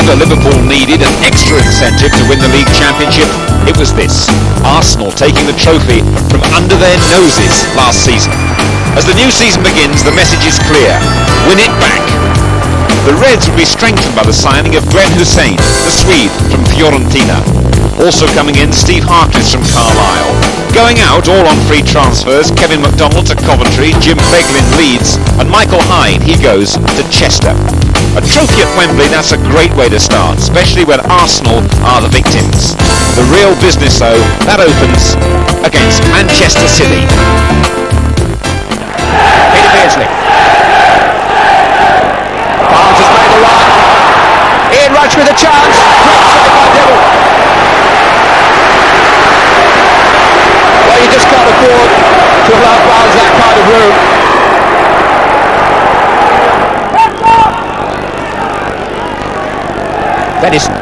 ever Liverpool needed an extra incentive to win the league championship, it was this: Arsenal taking the trophy from under their noses last season. As the new season begins, the message is clear: win it back. The Reds will be strengthened by the signing of Glenn Hussein, the Swede from Fiorentina. Also coming in, Steve Harkness from Carlisle. Going out, all on free transfers, Kevin McDonald to Coventry, Jim Beglin Leeds, and Michael Hyde, he goes to Chester. A trophy at Wembley, that's a great way to start, especially when Arsenal are the victims. The real business, though, that opens against Manchester City. Peter Beardsley. Barnes has made the run. Ian Rush with a chance. Great save by Dibble. Well, you just can't afford to allow Barnes that kind of room. Denison.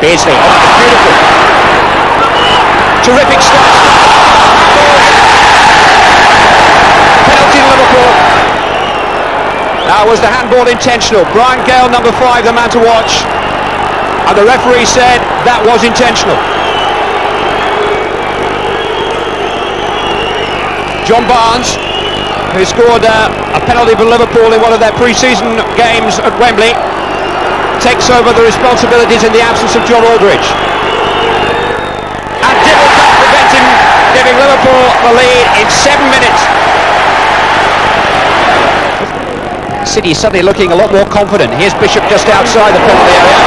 Beardsley. Oh, that's beautiful. Terrific stop. Penalty to Liverpool. Now, was the handball intentional? Brian Gale, number 5, the man to watch. And the referee said that was intentional. John Barnes, who scored a penalty for Liverpool in one of their pre-season games at Wembley, takes over the responsibilities in the absence of John Aldridge. And Dibble can't prevent him giving Liverpool the lead in 7 minutes. City suddenly looking a lot more confident. Here's Bishop just outside the penalty area.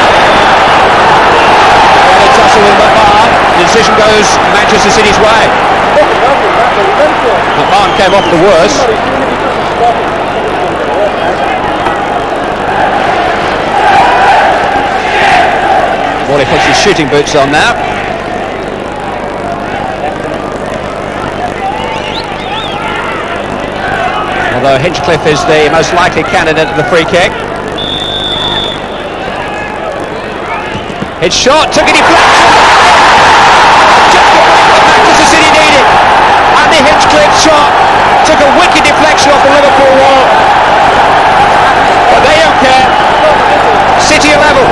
And a tussle with McMahon. The decision goes Manchester City's way. McMahon came off the worst. Well, he puts his shooting boots on now. Although Hinchcliffe is the most likely candidate at the free kick. His shot took a deflection. Just what Manchester City needed. And the Hinchcliffe shot took a wicked deflection off the Liverpool wall. But they don't care. City are level.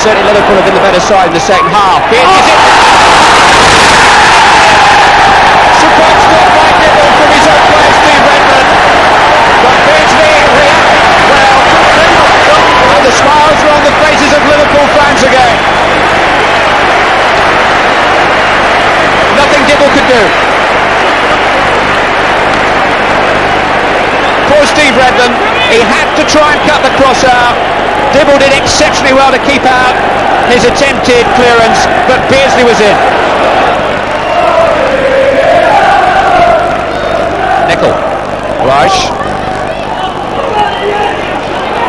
Certainly Liverpool have been the better side in the second half. Is it? Superb stop by Dibble from his own player, Steve Redmond. But Beardsley reacting well. And the smiles are on the faces of Liverpool fans again. Nothing Dibble could do. Poor Steve Redmond, he had to try and cut the cross out. Dibble did exceptionally well to keep out his attempted clearance, but Beardsley was in. Nickel. Rush.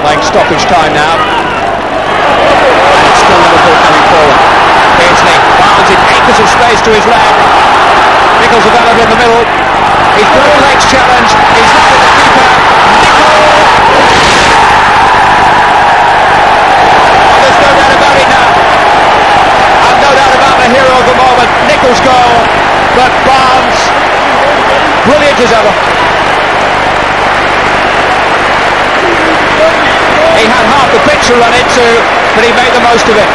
Playing stoppage time now. And it's still Liverpool coming forward. Beardsley finds it, acres of space to his left. Nickel's available in the middle. He's got a legs challenge. He's left with the keeper. Nickel! Hero of the moment, Nickel's goal, but Barnes, brilliant as ever. He had half the pitch to run into, but he made the most of it.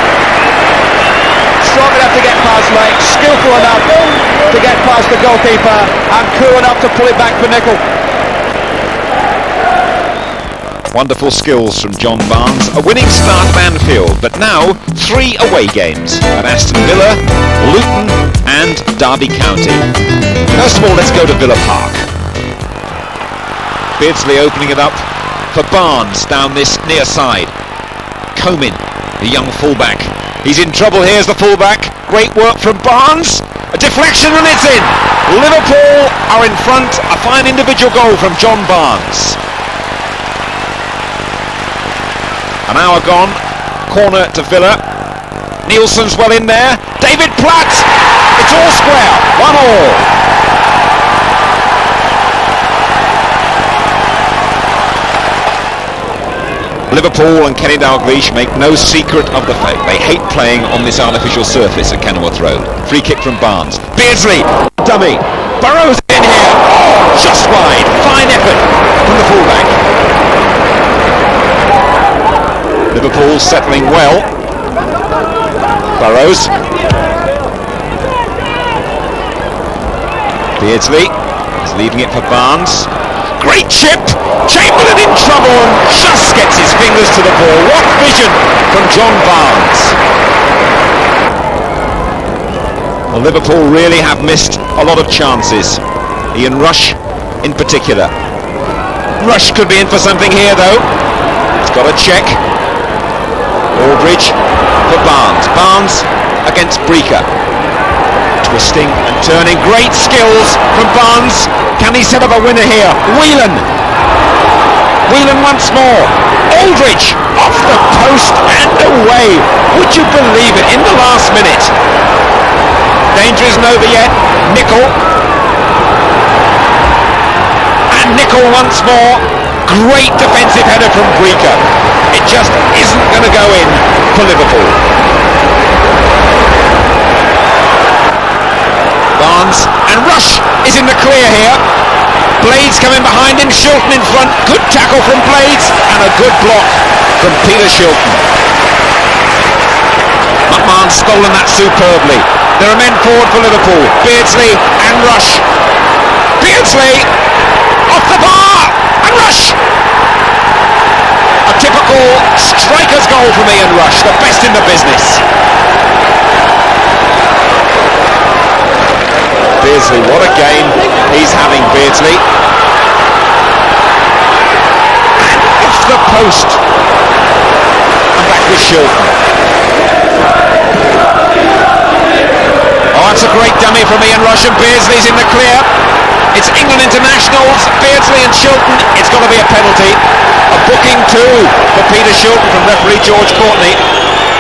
Strong enough to get past Lake, skillful enough to get past the goalkeeper, and cool enough to pull it back for Nickel. Wonderful skills from John Barnes. A winning start at Anfield, but now 3 away games at Aston Villa, Luton and Derby County. First of all, let's go to Villa Park. Beardsley opening it up for Barnes down this near side. Comin, the young fullback. He's in trouble. Here's the fullback. Great work from Barnes. A deflection and it's in. Liverpool are in front. A fine individual goal from John Barnes. An hour gone, corner to Villa. Nielsen's well in there. David Platt. It's all square. 1-1. Liverpool Liverpool and Kenny Dalglish make no secret of the fact they hate playing on this artificial surface at Kenilworth Road. Free kick from Barnes. Beardsley, dummy. Burrows in here. Oh, just wide. Fine effort from the fullback. Liverpool settling well. Burrows. Beardsley is leaving it for Barnes. Great chip! Chamberlain in trouble and just gets his fingers to the ball. What vision from John Barnes! Well, Liverpool really have missed a lot of chances. Ian Rush in particular. Rush could be in for something here though. He's got a check. Aldridge for Barnes. Barnes against Breaker. Twisting and turning, great skills from Barnes. Can he set up a winner here? Whelan once more. Aldridge off the post and away. Would you believe it? In the last minute. Danger isn't over yet. Nicol. And Nicol once more. Great defensive header from Breaker. It just isn't going to go in for Liverpool. Barnes and Rush is in the clear here. Blades coming behind him, Shilton in front. Good tackle from Blades and a good block from Peter Shilton. McMahon's stolen that superbly. There are men forward for Liverpool. Beardsley and Rush. Beardsley off the bar and Rush. A typical striker's goal from Ian Rush, the best in the business. Beardsley, what a game he's having, Beardsley. And off the post. And back with Shilton. Oh, that's a great dummy from Ian Rush, and Beardsley's in the clear. It's England internationals, Beardsley and Shilton. It's got to be a penalty. A booking too for Peter Shilton from referee George Courtney.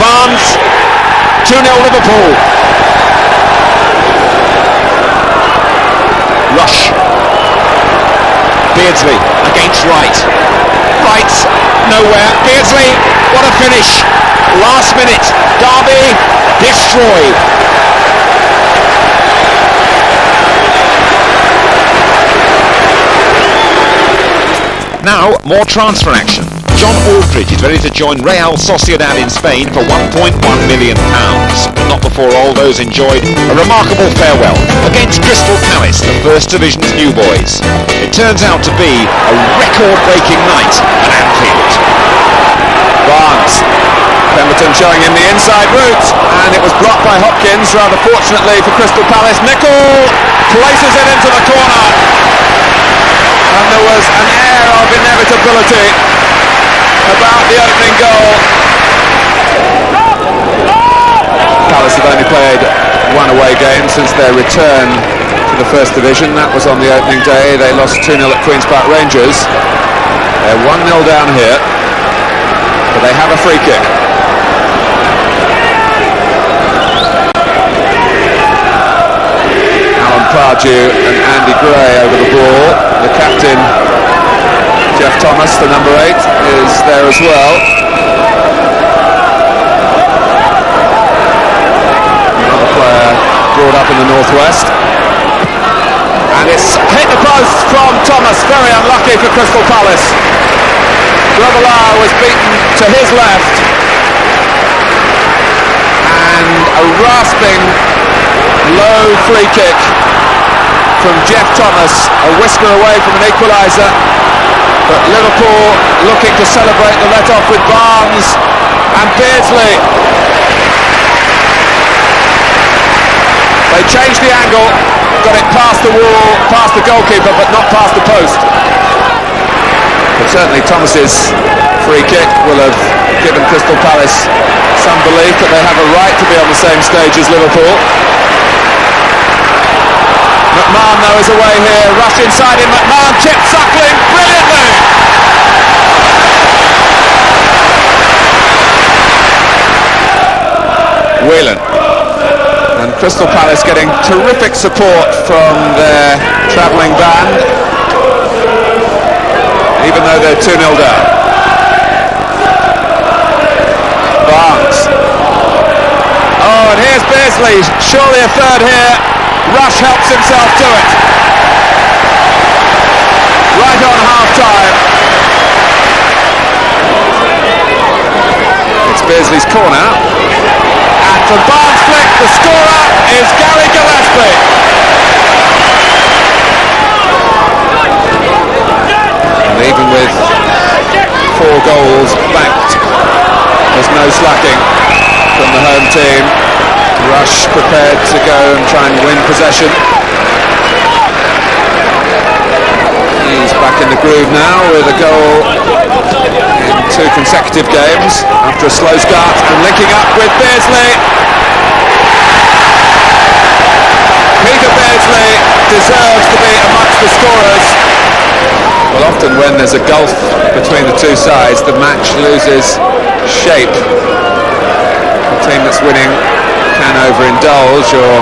Barnes, 2-0 Liverpool. Rush. Beardsley against Wright. Wright nowhere. Beardsley, what a finish. Last minute. Derby destroyed. Now, more transfer action. John Aldridge is ready to join Real Sociedad in Spain for £1.1 million. But not before Aldo's enjoyed a remarkable farewell against Crystal Palace, the First Division's new boys. It turns out to be a record-breaking night at Anfield. Barnes. Pemberton showing him the inside route, and it was blocked by Hopkins, rather fortunately for Crystal Palace. Nicol places it into the corner. And there was an air of inevitability about the opening goal. Palace have only played one away game since their return to the First Division. That was on the opening day. They lost 2-0 at Queen's Park Rangers. They're 1-0 down here, but they have a free kick. Alan Pardew and Andy Gray over the ball. The captain, Jeff Thomas, the number 8, is there as well. Another player brought up in the northwest. And it's hit the post from Thomas, very unlucky for Crystal Palace. Grovelar was beaten to his left. And a rasping low free kick from Jeff Thomas, a whisker away from an equaliser, but Liverpool looking to celebrate the let-off with Barnes and Beardsley. They changed the angle, got it past the wall, past the goalkeeper, but not past the post. But certainly Thomas's free kick will have given Crystal Palace some belief that they have a right to be on the same stage as Liverpool. McMahon though is away here, rush inside him, McMahon chips Suckling brilliantly! Whelan. And Crystal Palace getting terrific support from their travelling band, even though they're 2-0 down. here's Beardsley, surely a third here. Rush helps himself to it. Right on half-time. It's Beardsley's corner. And from Barnes' flick, the scorer is Gary Gillespie. And even with 4 goals backed, there's no slacking from the home team. Rush prepared to go and try and win possession. He's back in the groove now with a goal in 2 consecutive games after a slow start, and linking up with Beardsley. Peter Beardsley deserves to be amongst the scorers. Well, often when there's a gulf between the two sides, the match loses shape. The team that's winning can overindulge or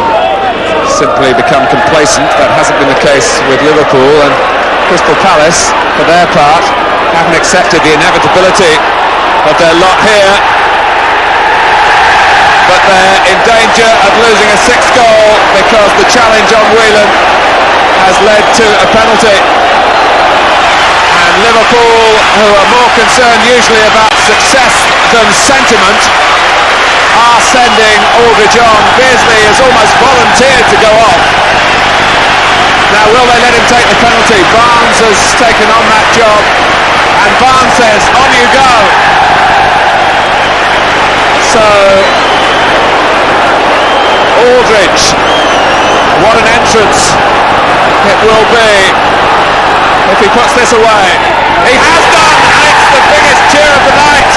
simply become complacent. That hasn't been the case with Liverpool, and Crystal Palace, for their part, haven't accepted the inevitability of their lot here. But they're in danger of losing a 6th goal because the challenge on Whelan has led to a penalty. And Liverpool, who are more concerned usually about success than sentiment, are sending Aldridge on. Beardsley has almost volunteered to go off. Now will they let him take the penalty? Barnes has taken on that job, and Barnes says, on you go. So Aldridge, what an entrance it will be if he puts this away. He has done, and it's the biggest cheer of the night.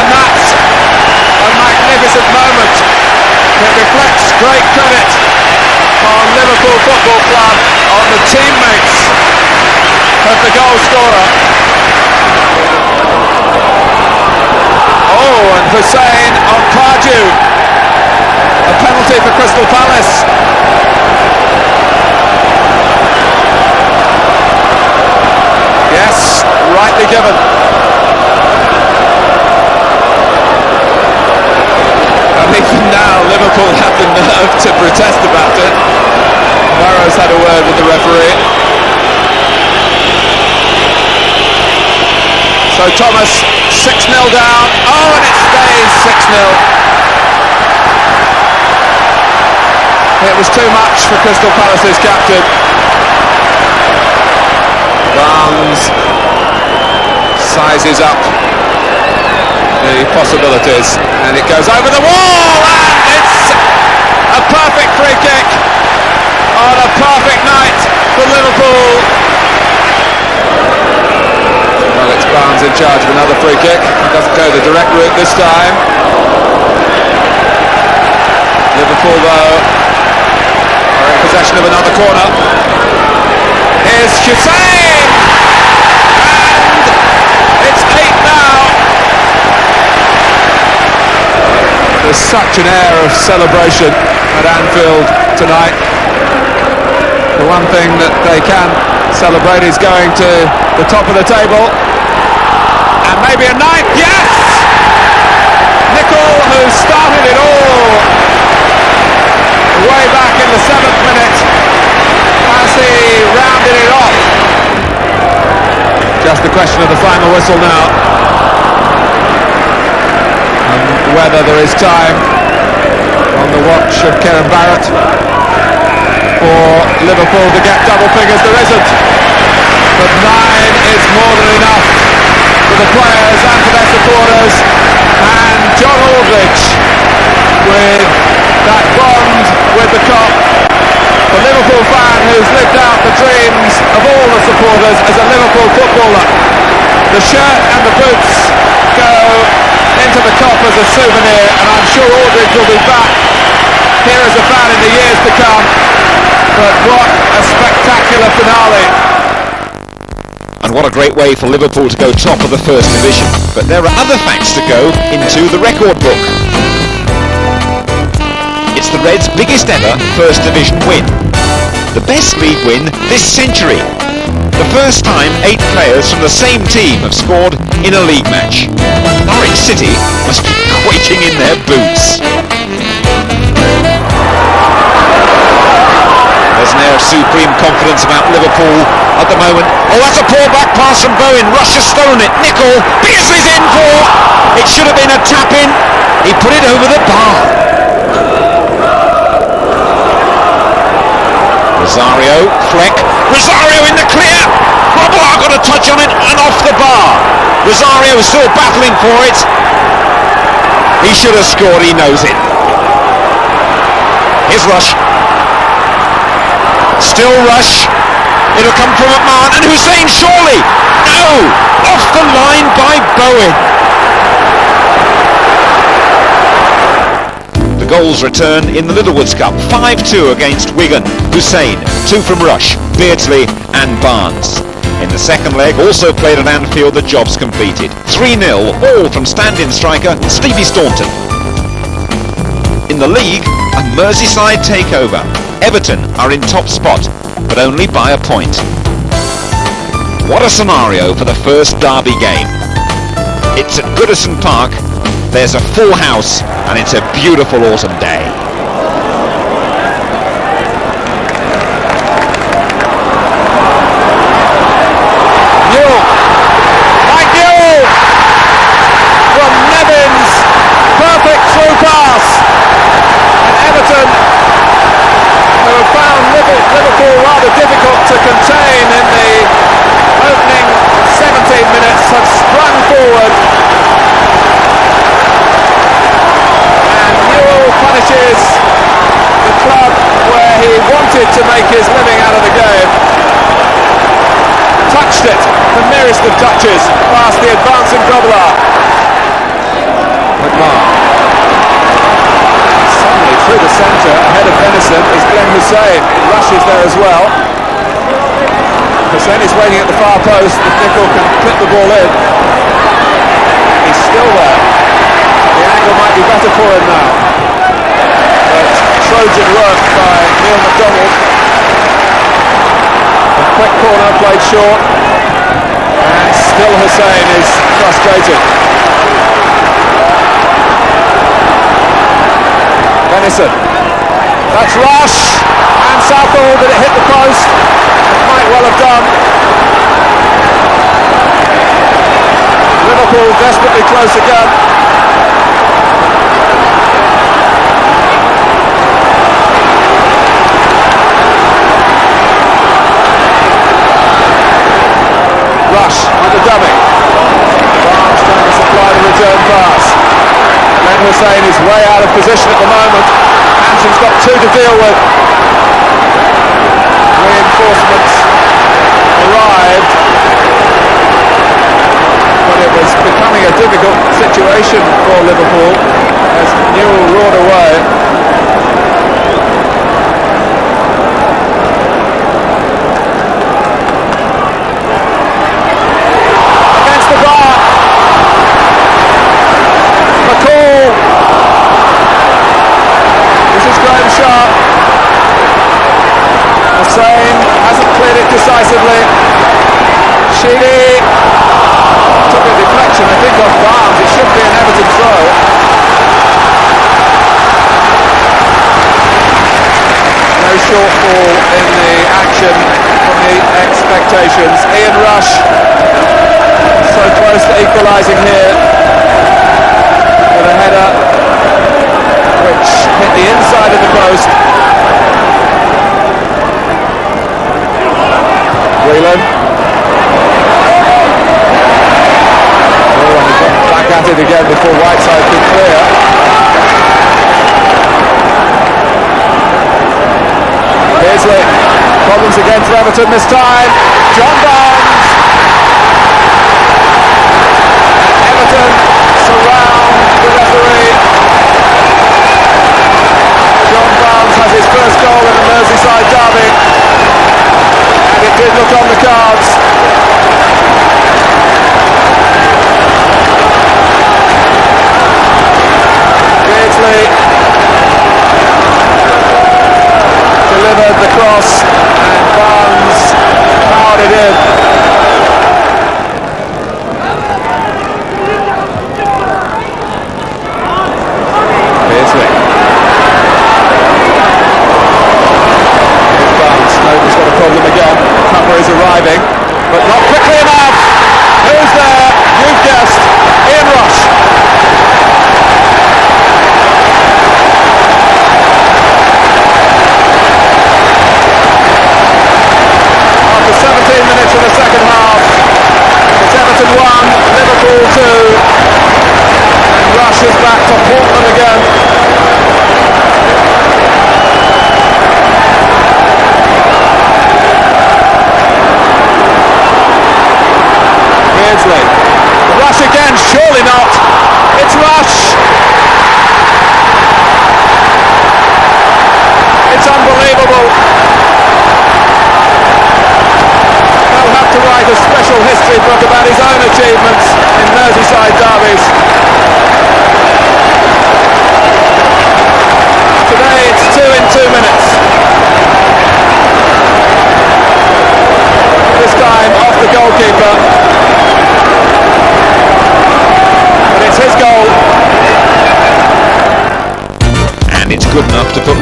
And that's a magnificent moment. It reflects great credit on Liverpool Football Club, on the teammates of the goal scorer. Oh, and Hussein on Pardew. A penalty for Crystal Palace. Yes, rightly given. And even now Liverpool have the nerve to protest about it. Barrow's had a word with the referee. So Thomas, 6-0 down. Oh, and it stays 6-0. It was too much for Crystal Palace's captain. Barnes sizes up the possibilities, and it goes over the wall, and it's a perfect free kick on a perfect night for Liverpool. Well, it's Barnes in charge of another free kick. He doesn't go the direct route this time. Liverpool, though, are in possession of another corner. Here's Hussein, and it's 8 now. There's such an air of celebration at Anfield tonight. The one thing that they can celebrate is going to the top of the table, and maybe a ninth. Yes! Nicol, who started it all way back in the 7th minute, as he rounded it off. Just a question of the final whistle now, and whether there is time on the watch of Kieran Barrett for Liverpool to get double figures. There isn't, but 9 is more than enough for the players and for their supporters. And John Aldridge, with that bond with the Kop, the Liverpool fan who's lived out the dreams of all the supporters as a Liverpool footballer. The shirt and the boots go into the Kop as a souvenir, and I'm sure Aldridge will be back here as a fan in the years to come. But what a spectacular finale. And what a great way for Liverpool to go top of the First Division. But there are other facts to go into the record book. It's the Reds' biggest ever First Division win. The best league win this century. The first time 8 players from the same team have scored in a league match. Norwich City must be quaking in their boots. There's an air of supreme confidence about Liverpool at the moment. Oh, that's a poor back pass from Bowen. Rush has stolen it. Nicol, Beasley's in for. It should have been a tap in. He put it over the bar. Rosario, Fleck. Rosario in the clear. Roblar got a touch on it and off the bar. Rosario is still battling for it. He should have scored. He knows it. Here's Rush. Still Rush. It'll come from McMahon and Hussein surely. No! Off the line by Bowen. The goals return in the Littlewoods Cup. 5-2 against Wigan. Hussein, 2 from Rush, Beardsley and Barnes. In the second leg, also played at Anfield, the job's completed. 3-0, all from stand-in striker Stevie Staunton. In the league, a Merseyside takeover. Everton are in top spot, but only by a point. What a scenario for the first derby game. It's at Goodison Park, there's a full house, and it's a beautiful autumn day. Newell, Mike Newell from Nevins, perfect through pass, and Everton, who have found Liverpool rather difficult to contain in the opening 17 minutes, have sprung forward, and Newell punishes the club where he wanted to make his living out of the game. Touched it, the merest of touches, past the advancing Grobler. McMahon. Suddenly through the centre, ahead of Venison, is Glenn Hussein. Rushes there as well. Hussein is waiting at the far post, if Nicol can clip the ball in. He's still there. The angle might be better for him now. But Trojan work by Neil MacDonald. A quick corner played short, and still Hussein is frustrated. Venison, that's Rush, and Southall, did it hit the post? It might well have done. Liverpool desperately close again. Rush on the dummy. Barnes trying to supply the return pass. Glenn Hussein is way out of position at the moment. Hanson's got 2 to deal with. Reinforcements arrived, but it was becoming a difficult situation for Liverpool as Newell roared away. Hussein hasn't cleared it decisively. Sheedy took a deflection, I think, off Barnes. It should be an Everton throw. No shortfall in the action from the expectations. Ian Rush so close to equalising here with a header which hit the inside of the post. Whelan. Back at it again before Whiteside could clear. Beardsley. Problems again for Everton this time. John Barnes. Everton surround the referee. John Barnes has his first goal in the Merseyside derby. It did look on the cards. Beardsley delivered the cross and Barnes powered it in.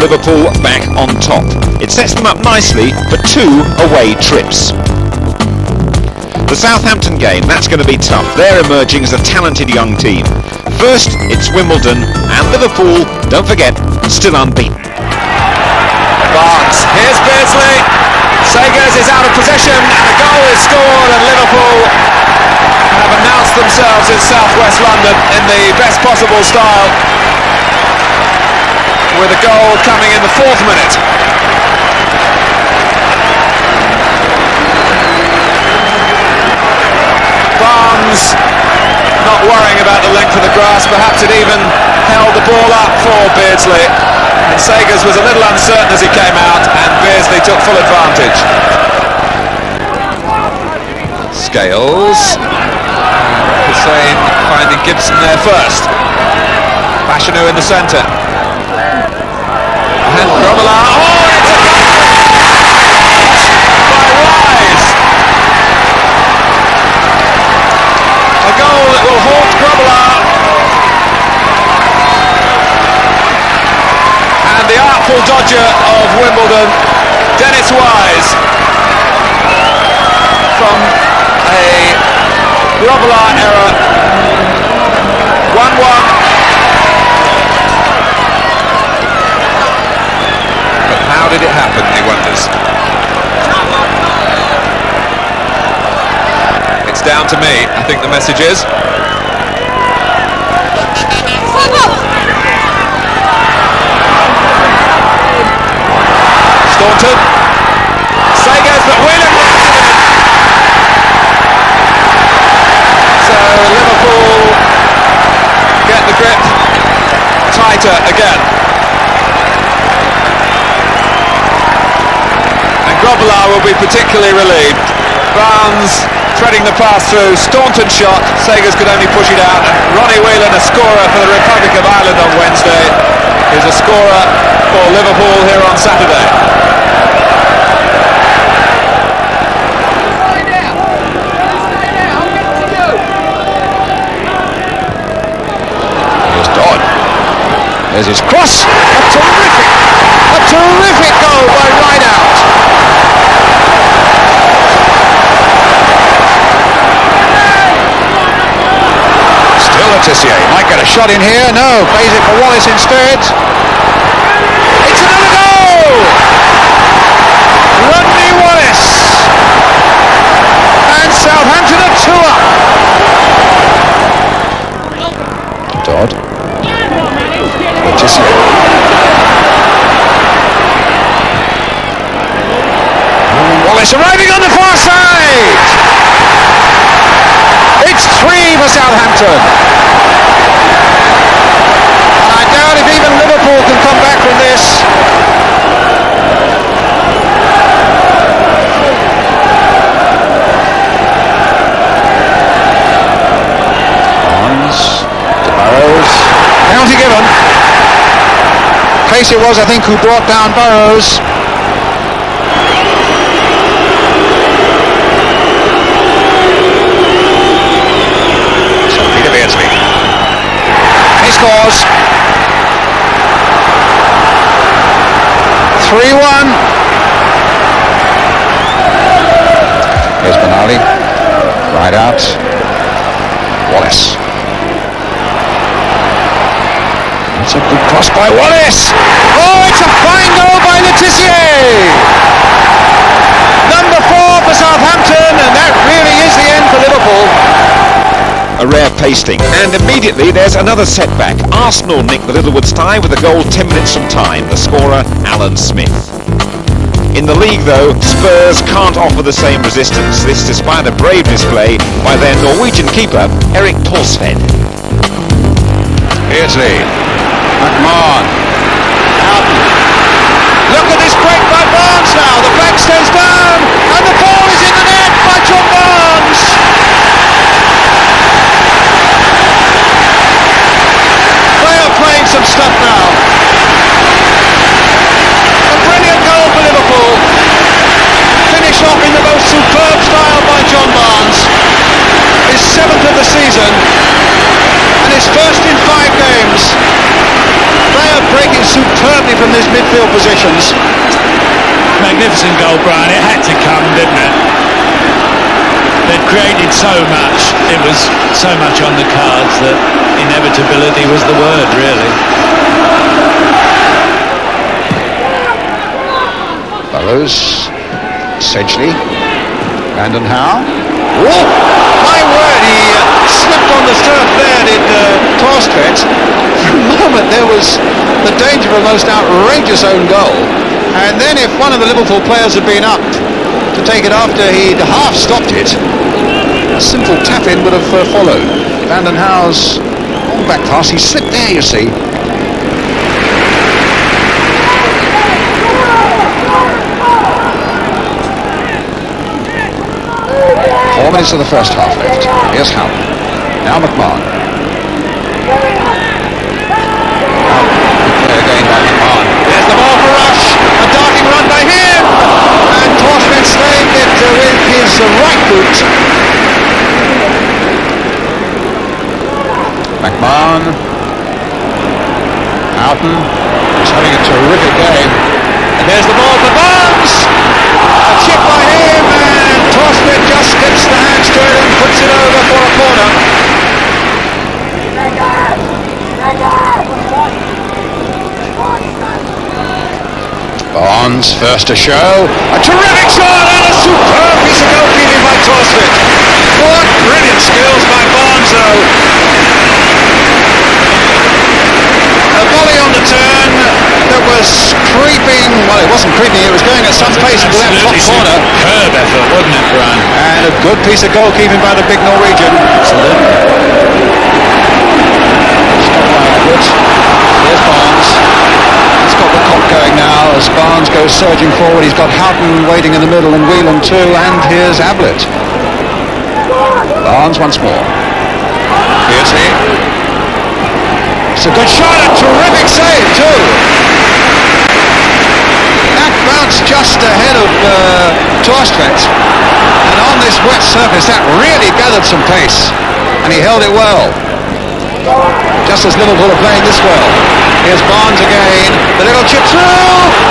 Liverpool back on top. It sets them up nicely for 2 away trips. The Southampton game, that's going to be tough. They're emerging as a talented young team. First, it's Wimbledon, and Liverpool, don't forget, still unbeaten. Barnes, here's Beardsley. Sagers is out of possession, and a goal is scored, and Liverpool have announced themselves in southwest London in the best possible style, with a goal coming in the 4th minute. Barnes not worrying about the length of the grass, perhaps it even held the ball up for Beardsley, and Sagers was a little uncertain as he came out, and Beardsley took full advantage. Scales, Hussein finding Gibson there first. Bashanu in the centre. And Grobbelaar, oh, it's a goal by Wise. A goal that will haunt Grobbelaar. And the artful dodger of Wimbledon, Dennis Wise, from a Grobbelaar error. 1-1. How did it happen, he wonders. It's down to me, I think the message is. Staunton. Sagers, but Whelan wraps it in. So Liverpool get the grip tighter again. Grobbelaar will be particularly relieved. Barnes threading the pass through, Staunton shot, Sagers could only push it out, and Ronnie Whelan, a scorer for the Republic of Ireland on Wednesday, is a scorer for Liverpool here on Saturday. Here's Dodd. There's his cross. A terrific goal by Rideout. Letitia might get a shot in here. No, plays it for Wallace instead. It's another goal! Rodney Wallace! And Southampton are 2 up. Dodd. Letitia. Wallace arriving on the far side! It's 3 for Southampton. I doubt if even Liverpool can come back from this. Barnes, to Burrows. Penalty given. Casey was, I think, who brought down Burrows. Scores. 3-1. Here's Benali. Right out. Wallace. That's a good cross by Wallace. Oh, it's a fine goal by Letitia. Number 4 for Southampton, and that really is the end for Liverpool. A rare pasting, and immediately there's another setback. Arsenal nicked the Littlewoods tie with a goal 10 minutes from time, the scorer Alan Smith. In the league though, Spurs can't offer the same resistance, this despite a brave display by their Norwegian keeper Erik Torsved. Beardsley, McMahon, look at this break by Barnes now, the back stays down, and the ball is in the net by John Barnes. Playing some stuff now. A brilliant goal for Liverpool. Finish off in the most superb style by John Barnes. His 7th of the season and his first in 5 games. They are brilliant. celebrations. Magnificent goal, Brian. It had to come, didn't it? They'd created so much. It was so much on the cards that inevitability was the word, really. Burrows, Sedgley, Brandon Howe. Oh, my word, he slipped on the turf there, did Torstvedt. For a moment there was the danger of a most outrageous own goal, and then if one of the Liverpool players had been up to take it after he'd half stopped it, a simple tap-in would have followed. Brandon Howe's long back pass, he slipped there, you see. 4 minutes of the first half left. Here's Howe. Now McMahon. Again by McMahon. There's the ball for Rush. A darting run by him. And Torstvedt saved it with his right boot. McMahon. Houghton is having a terrific game. And there's the ball for Barnes. A chip by him, and Torstvedt just gets the hands to it and puts it over for a corner. Barnes first to show. A terrific shot and a superb piece of goalkeeping by Torstvedt. What brilliant skills by Barnes, though. A volley on the turn that was creeping, well, it wasn't creeping, it was going at some pace into that top corner. Superb effort, wasn't it, Brian? And a good piece of goalkeeping by the big Norwegian. Absolutely. Stop by Edwards. Here's Barnes. He's got the cop going now as Barnes goes surging forward. He's got Houghton waiting in the middle and Whelan too, and here's Ablett. Barnes once more. Here's he. It's a good shot, a terrific save too. That bounced just ahead of Torstvedt, and on this wet surface that really gathered some pace, and he held it well. Just as Liverpool are playing this well. Here's Barnes again, the little chip through,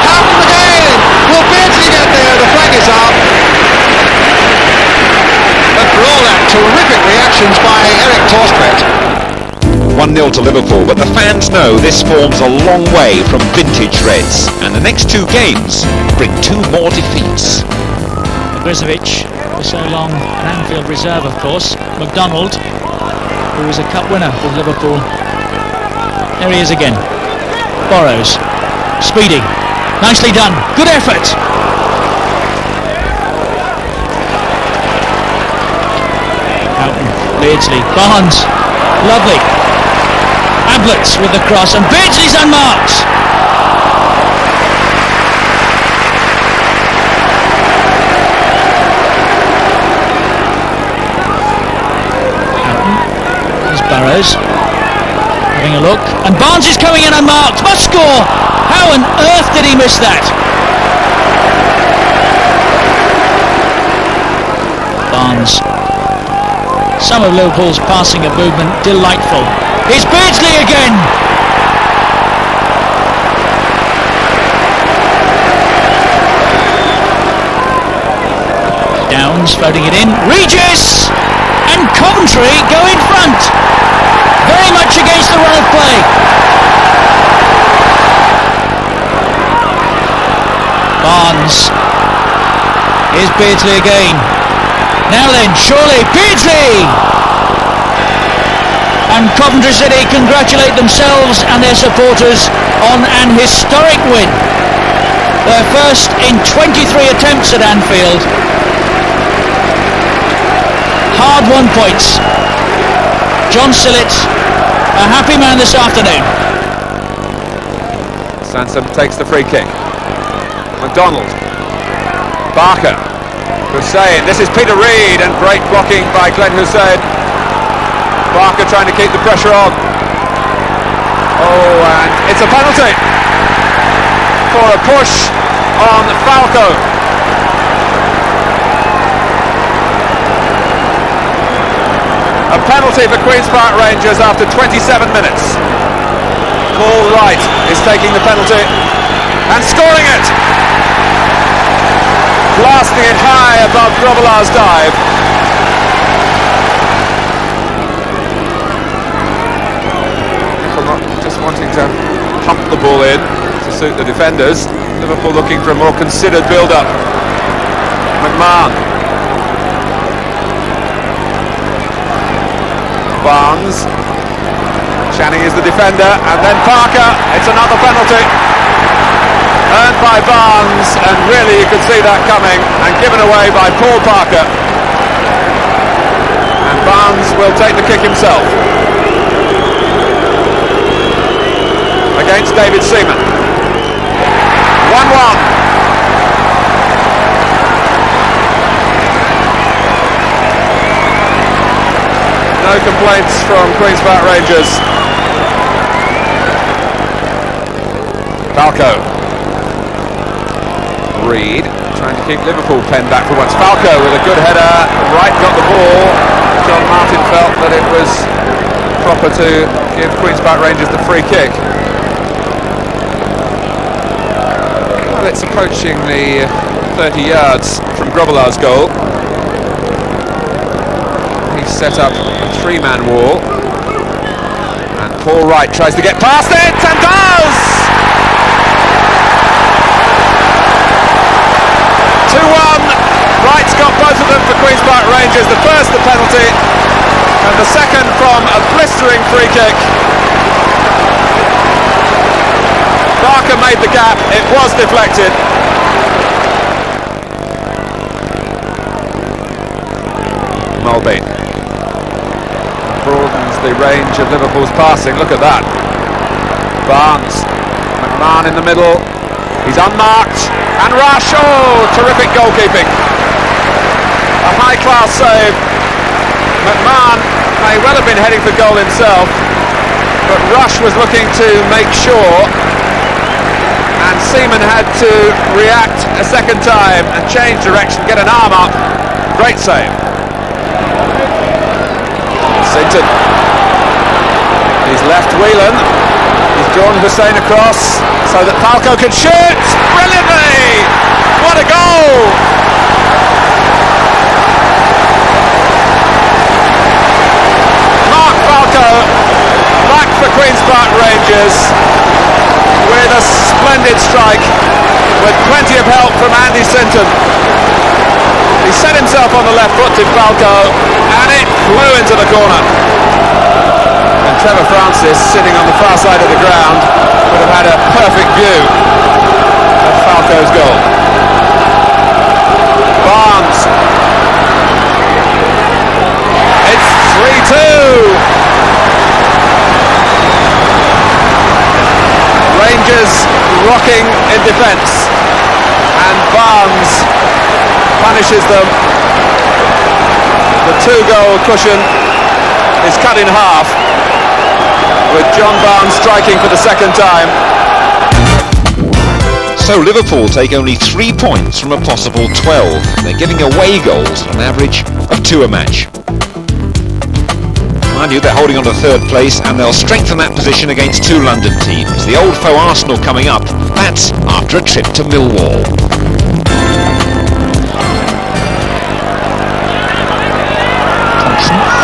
Houghton again. Will Beardsley get there? The flag is up. But for all that, terrific reactions by Erik Torstvedt. 1-0 to Liverpool, but the fans know this form's a long way from vintage Reds, and the next two games bring 2 more defeats. Brizovic for so long an Anfield reserve, of course. McDonald, who was a cup winner with Liverpool. There he is again. Burrows, speeding, nicely done, good effort. Houghton, Beardsley, Barnes, lovely. Ablett with the cross, and Beardsley's unmarked. Houghton, there's Burrows, having a look, and Barnes is coming in unmarked, must score! How on earth did he miss that? Barnes. Some of Liverpool's passing of movement, delightful. It's Beardsley again! Downs floating it in. Regis! And Coventry go in front. Very much against the run of play. Barnes. Here's Beardsley again. Now then, surely Beardsley! And Coventry City congratulate themselves and their supporters on an historic win. Their first in 23 attempts at Anfield. Hard-won points. John Sillett, a happy man this afternoon. Sansom takes the free kick. McDonald. Barker. Hussein. This is Peter Reid, and great blocking by Glenn Hussein. Barker trying to keep the pressure on. Oh, and it's a penalty for a push on Falco. A penalty for Queen's Park Rangers after 27 minutes. Paul Wright is taking the penalty, and scoring it! Blasting it high above Grobbelaar's dive. Just wanting to pump the ball in to suit the defenders. Liverpool looking for a more considered build-up. McMahon. Barnes. Channing is the defender, and then Parker. It's another penalty. Earned by Barnes, and really you could see that coming, and given away by Paul Parker. And Barnes will take the kick himself. Against David Seaman. 1-1. No complaints from Queen's Park Rangers. Falco. Reed trying to keep Liverpool penned back for once. Falco with a good header. Wright got the ball. John Martin felt that it was proper to give Queen's Park Rangers the free kick. Well, it's approaching the 30 yards from Grobbelaar's goal. He's set up a three-man wall, and Paul Wright tries to get past it and does! 2-1. Wright's got both of them for Queen's Park Rangers. The first, the penalty, and the second from a blistering free kick. Parker made the gap, it was deflected. Mulby broadens the range of Liverpool's passing, look at that. Barnes, McMahon in the middle, he's unmarked, and Rush, oh, terrific goalkeeping. A high-class save. McMahon may well have been heading for goal himself, but Rush was looking to make sure, and Seaman had to react a second time and change direction, get an arm up. Great save. Sinton. He's left Whelan. He's drawn Hussein across so that Falco can shoot. Brilliantly! What a goal! Mark Falco back for Queen's Park Rangers with a splendid strike with plenty of help from Andy Sinton. He set himself on the left foot to Falco, and it flew into the corner. And Trevor Francis, sitting on the far side of the ground, would have had a perfect view of Falco's goal. Barnes. It's 3-2. Rangers rocking in defence, and Barnes punishes them. The two-goal cushion is cut in half, with John Barnes striking for the second time. So Liverpool take only 3 points from a possible 12. They're giving away goals at an average of 2 a match. Mind you, they're holding on to third place, and they'll strengthen that position against 2 London teams. The old foe Arsenal coming up. That's after a trip to Millwall.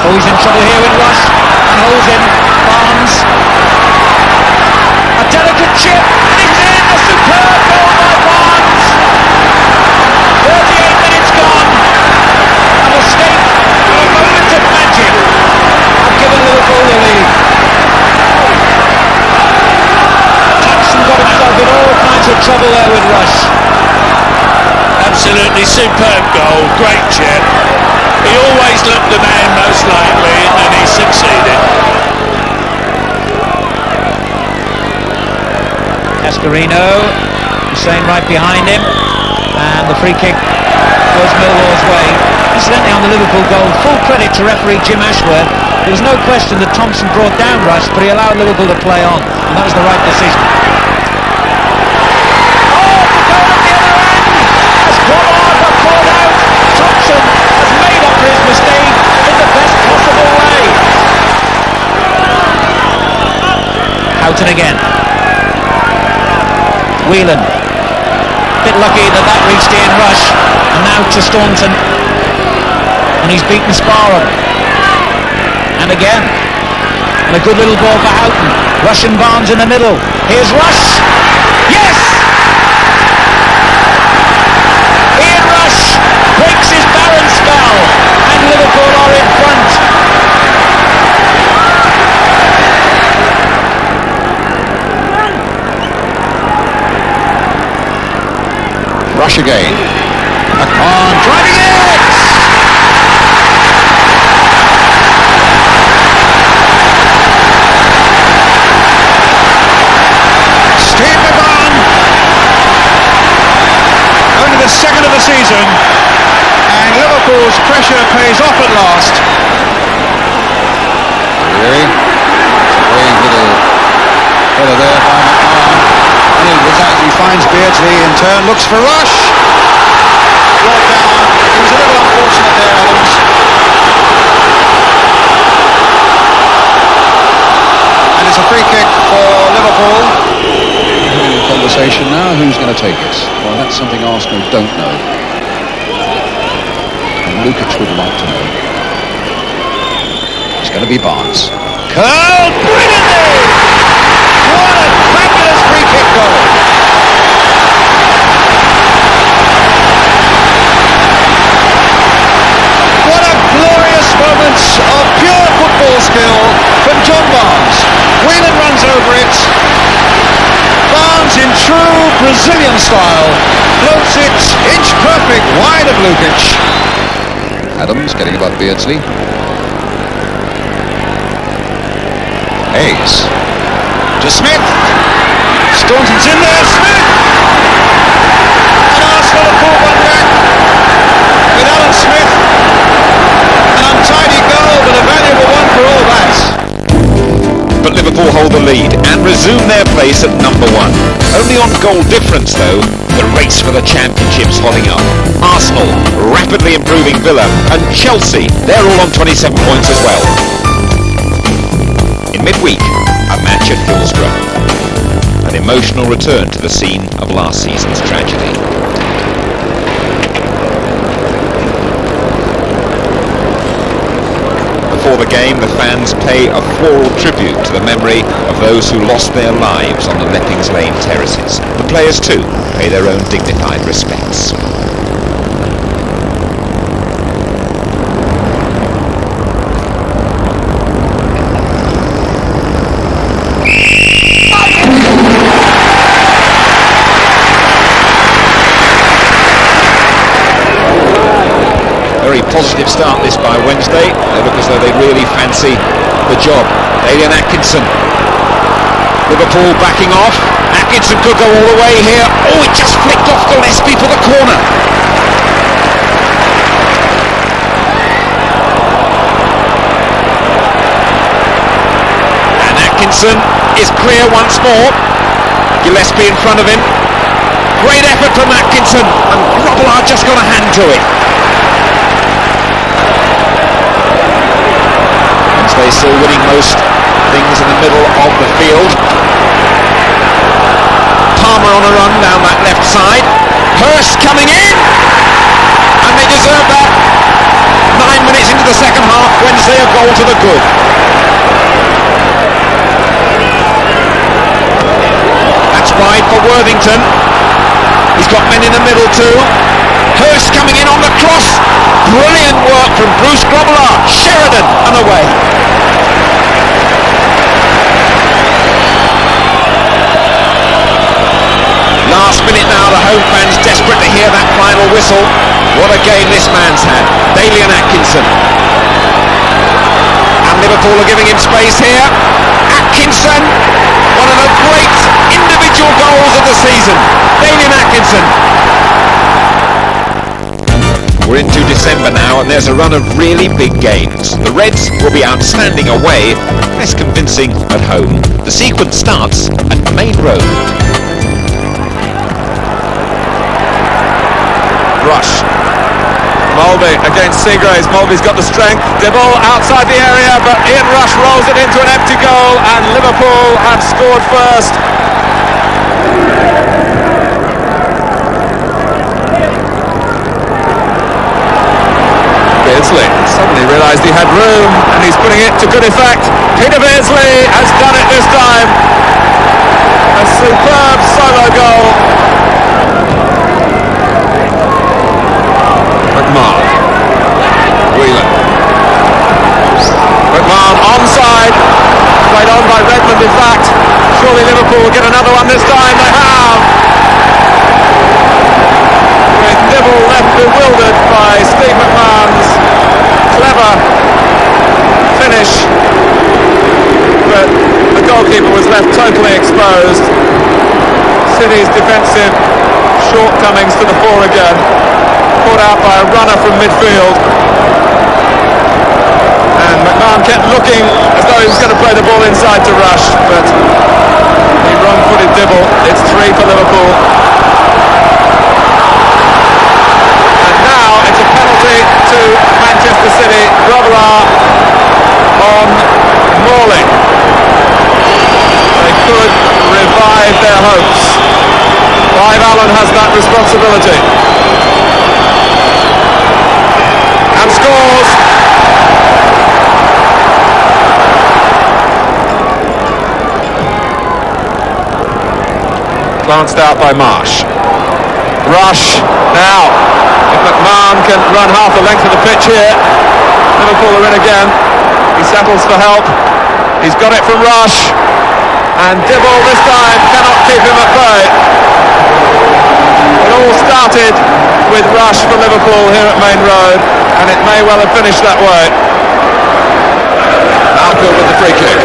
Oh, he's in trouble here with Rush, and holds in. Barnes. A delicate chip, and it's in! A superb goal by Barnes! 38 minutes gone. An escape, a moment of magic have given Liverpool the lead. Jackson got himself in all kinds of trouble there with Rush. Absolutely superb goal, great chip. He always looked the man most likely, and he succeeded. Cascarino, Hussein right behind him, and the free kick goes Millwall's way. Incidentally, on the Liverpool goal, full credit to referee Jim Ashworth. There was no question that Thompson brought down Rush, but he allowed Liverpool to play on, and that was the right decision. Oh, the goal at the other end! As Grobbelaar got caught out, Thompson has made up for his mistake in the best possible way. Houghton again. Whelan. lucky that reached Ian Rush, and now to Staunton, and he's beaten Sparham, and again, and a good little ball for Houghton. Rush and Barnes in the middle. Here's Rush. Yes! Ian Rush breaks his barren spell, and Liverpool are in front. Rush again. McMahon driving it! Steve McMahon! Only the second of the season, and Liverpool's pressure pays off at last. Really? It's a very little header there by McMahon. He finds Beardsley in turn, looks for Rush. Brought down. It was a little unfortunate there, Adams. And it's a free kick for Liverpool. Having a conversation now, who's going to take it? Well, that's something Arsenal don't know. And Lukic would like to know. It's going to be Barnes. Curled brilliantly! What a fabulous free kick goal! What a glorious moment of pure football skill from John Barnes. Whelan runs over it. Barnes in true Brazilian style floats it inch perfect wide of Lukic. Adams getting above Beardsley. Hayes to Smith. Staunton's in there. Smith! And Arsenal have pulled one back with Alan Smith. An untidy goal, but a valuable one for all that. But Liverpool hold the lead and resume their place at number one. Only on goal difference though, the race for the championship's hotting up. Arsenal rapidly improving Villa, and Chelsea, they're all on 27 points as well. In midweek, a match at Hillsborough. An emotional return to the scene of last season's tragedy. Before the game, the fans pay a floral tribute to the memory of those who lost their lives on the Leppings Lane terraces. The players too pay their own dignified respects. Very positive start this by Wednesday. They look as though they really fancy the job. Dalian Atkinson. Liverpool backing off. Atkinson could go all the way here. Oh, it just flicked off Gillespie for the corner. And Atkinson is clear once more. Gillespie in front of him. Great effort from Atkinson, and Grobbelaar just got a hand to it. They're still winning most things in the middle of the field. Palmer on a run down that left side. Hurst coming in, and they deserve that. 9 minutes into the second half, Wednesday a goal to the good. That's wide for Worthington. He's got men in the middle too. Hurst coming in on the cross. Brilliant work from Bruce Grobbelaar. Sheridan and away. Last minute now, the home fans desperate to hear that final whistle. What a game this man's had. Dalian Atkinson. And Liverpool are giving him space here. Atkinson, one of the great individual goals of the season. Dalian Atkinson. We're into December now, and there's a run of really big games. The Reds will be outstanding away, less convincing at home. The sequence starts at Main Road. Rush. Mulvey against Seagraves. Mulvey's got the strength. Dibble outside the area, but Ian Rush rolls it into an empty goal, and Liverpool have scored first. realised he had room, and he's putting it to good effect. Peter Beardsley has done it this time. A superb solo goal. McMahon. Whelan. McMahon onside. Played on by Redmond, in fact. Surely Liverpool will get another one this time. They have. With Nibble left bewildered by Steve McMahon's clever finish, but the goalkeeper was left totally exposed. City's defensive shortcomings to the fore again, caught out by a runner from midfield, and McMahon kept looking as though he was going to play the ball inside to Rush, but he wrong-footed Dibble. It's 3 for Liverpool. To Manchester City. Grobbelaar on Morley. They could revive their hopes. Clive Allen has that responsibility. And scores. Glanced out by Marsh. Rush now. If McMahon can run half the length of the pitch here, Liverpool are in again. He settles for help. He's got it from Rush, and Dibble this time cannot keep him at bay. It all started with Rush for Liverpool here at Main Road, and it may well have finished that way. Outfield with the free kick.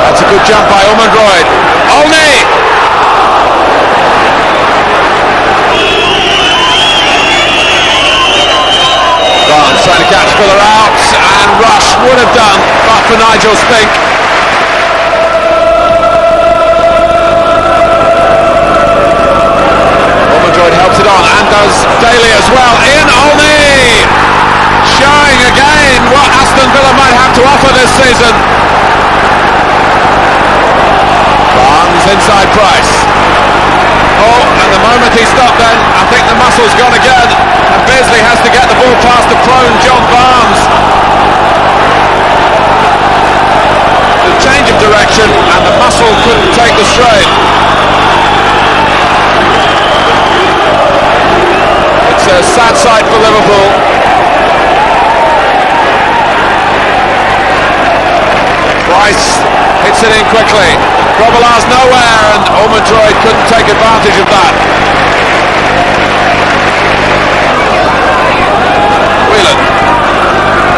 That's a good jump by Ormondroyd. Olney! Trying to catch Fuller out, and Rush would have done but for Nigel Spink. Ormondroyd helps it on, and does Daly as well. Ian Olney showing again what Aston Villa might have to offer this season. Barnes inside Price. Oh, and the moment he stopped then, I think the muscle's gone again, and Beardsley has to get the ball past the prone John Barnes. The change of direction, and the muscle couldn't take the strain. It's a sad sight for Liverpool. Price hits it in quickly. Grobbelaar's nowhere, and Ormondroyd couldn't take advantage of that. Whelan.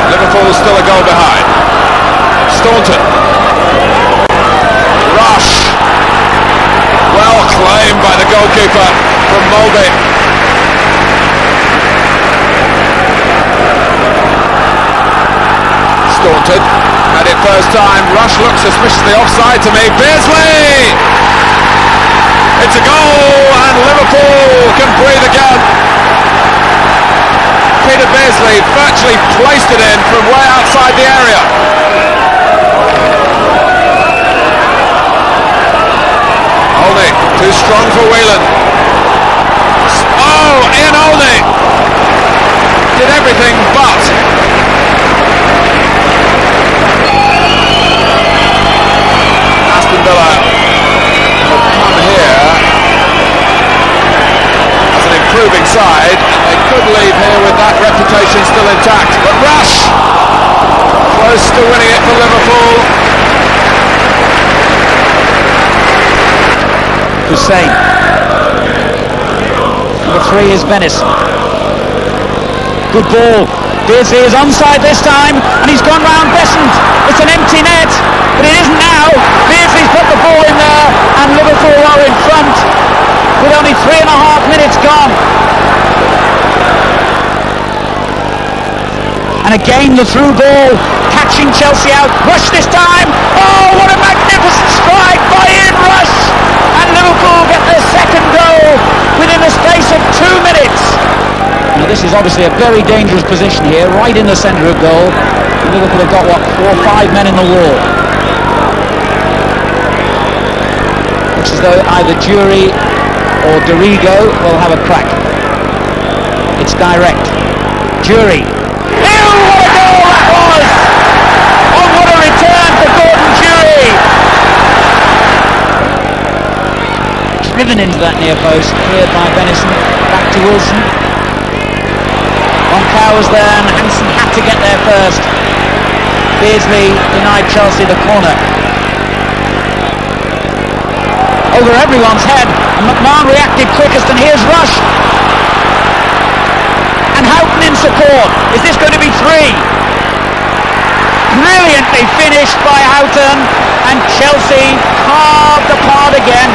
Liverpool still a goal behind. Staunton. Rush. Well claimed by the goalkeeper from Mulby. Staunton. Had it first time. Rush looks suspiciously offside to me. Beardsley! It's a goal, and Liverpool can breathe again. Peter Beardsley virtually placed it in from way outside the area. Olney, too strong for Whelan. Oh, Ian Olney did everything but. Aston Villa have come here as an improving side, and they could leave here with that reputation still intact. But Rush close to winning it for Liverpool. Hussein. Number 3 is Venice. Good ball. Beardsley is onside this time, and he's gone round Besant. It's an empty net, but it isn't now. Beardsley's put the ball in there, and Liverpool are in front with only 3.5 minutes gone. And again the through ball, catching Chelsea out. Rush this time. Oh, what a magnificent strike by Ian Rush! And Liverpool get their second goal within the space of 2 minutes. Now this is obviously a very dangerous position here, right in the centre of goal. Liverpool have got, what, 4 or 5 men in the wall. Looks as though either Jury or Dorigo will have a crack. It's direct. Jury. Ew, what a goal that was! Oh, what a return for Gordon Jury! Driven into that near post, cleared by Benison, back to Wilson. Moncau was there and Hansen had to get there first. Beardsley denied Chelsea the corner. Over everyone's head, and McMahon reacted quickest, and here's Rush. And Houghton in support. Is this going to be 3? Brilliantly finished by Houghton, and Chelsea carved apart again.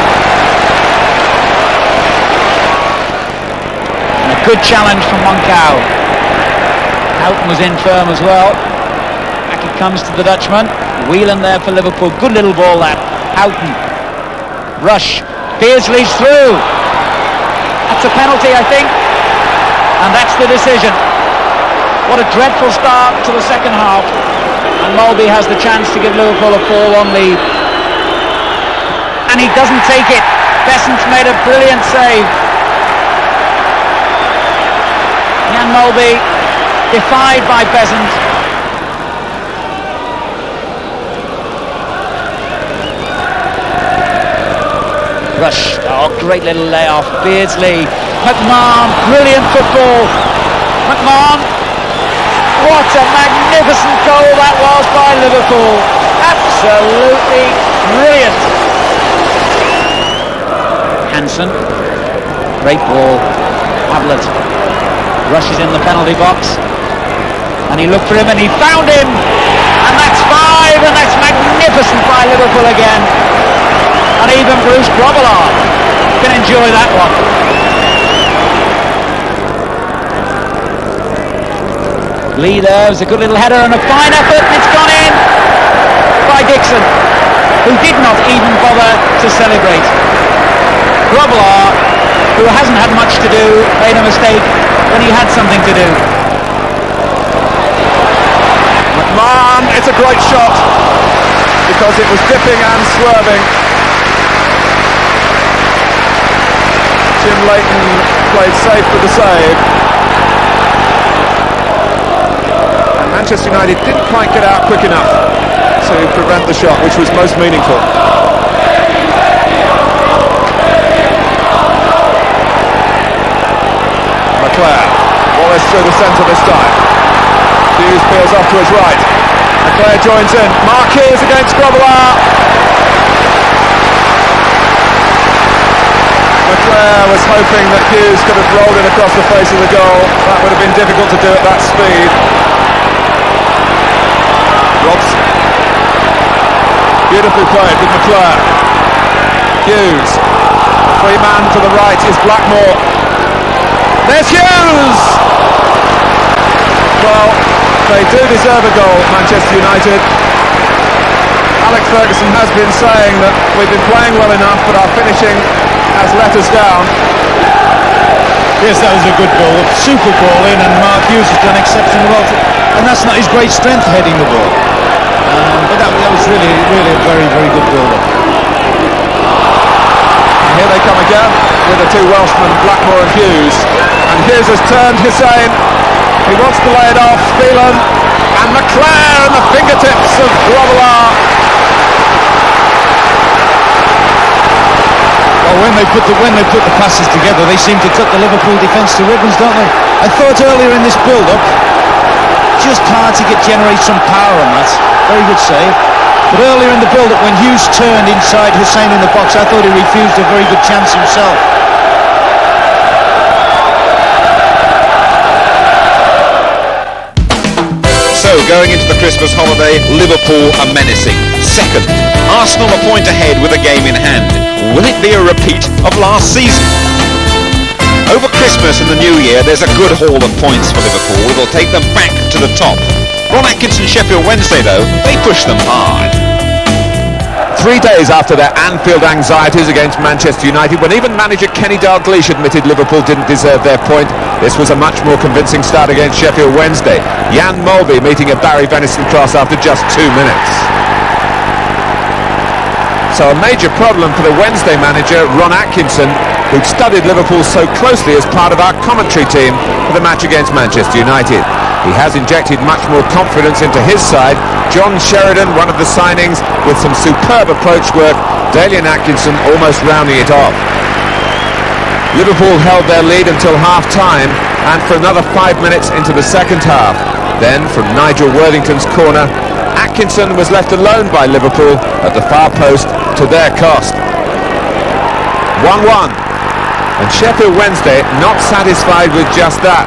And a good challenge from Moncau. Houghton was in firm as well. Back it comes to the Dutchman. Whelan there for Liverpool. Good little ball that. Houghton. Rush. Beardsley's through. That's a penalty, I think. And that's the decision. What a dreadful start to the second half. And Mulby has the chance to give Liverpool a 4-1 lead. And he doesn't take it. Besant's made a brilliant save. Jan Mulby defied by Besant. Rush, oh, great little layoff. Beardsley, McMahon, brilliant football. McMahon, what a magnificent goal that was by Liverpool. Absolutely brilliant. Hansen, great ball. Havlet rushes in the penalty box, and he looked for him and he found him, and that's 5, and that's magnificent by Liverpool again. And even Bruce Grobbelaar can enjoy that one. Lee there was a good little header and a fine effort, and it's gone in by Dixon, who did not even bother to celebrate. Grobbelaar, who hasn't had much to do, made a mistake when he had something to do. McMahon, it's a great shot because it was dipping and swerving. Jim Leighton played safe with the save. And Manchester United didn't quite get out quick enough to prevent the shot, which was most meaningful. McClare, Wallace through the centre this time. Hughes peels off to his right. McClare joins in. Marquez against Grobbelaar. McClare was hoping that Hughes could have rolled it across the face of the goal. That would have been difficult to do at that speed. Robson. Beautifully played with McClare. Hughes. Free man to the right is Blackmore. There's Hughes! Well, they do deserve a goal, Manchester United. Alex Ferguson has been saying that we've been playing well enough, but our finishing has let us down. Yes, that was a good ball, super ball in, and Mark Hughes has done exceptionally well. And that's not his great strength, heading the ball. But that was really a very, very good ball. Here they come again with the two Welshmen, Blackmore and Hughes. And Hughes has turned Hussein. He wants to lay it off. Phelan and McClare and the fingertips of Grobbelaar. Well, when they put the passes together, they seem to cut the Liverpool defence to ribbons, don't they? I thought earlier in this build-up, just hard to generate some power on that. Very good save. But earlier in the build-up, when Hughes turned inside Hussein in the box, I thought he refused a very good chance himself. So, going into the Christmas holiday, Liverpool are menacing. Second, Arsenal a point ahead with a game in hand. Will it be a repeat of last season? Over Christmas and the New Year, there's a good haul of points for Liverpool. It'll take them back to the top. Ron Atkinson Sheffield Wednesday, though, they push them hard. 3 days after their Anfield anxieties against Manchester United, when even manager Kenny Dalglish admitted Liverpool didn't deserve their point, this was a much more convincing start against Sheffield Wednesday. Jan Mulby meeting a Barry Venison cross after just 2 minutes. So a major problem for the Wednesday manager, Ron Atkinson, who'd studied Liverpool so closely as part of our commentary team for the match against Manchester United. He has injected much more confidence into his side. John Sheridan, one of the signings, with some superb approach work. Dalian Atkinson almost rounding it off. Liverpool held their lead until half-time and for another 5 minutes into the second half. Then, from Nigel Worthington's corner, Atkinson was left alone by Liverpool at the far post to their cost. 1-1. And Sheffield Wednesday not satisfied with just that,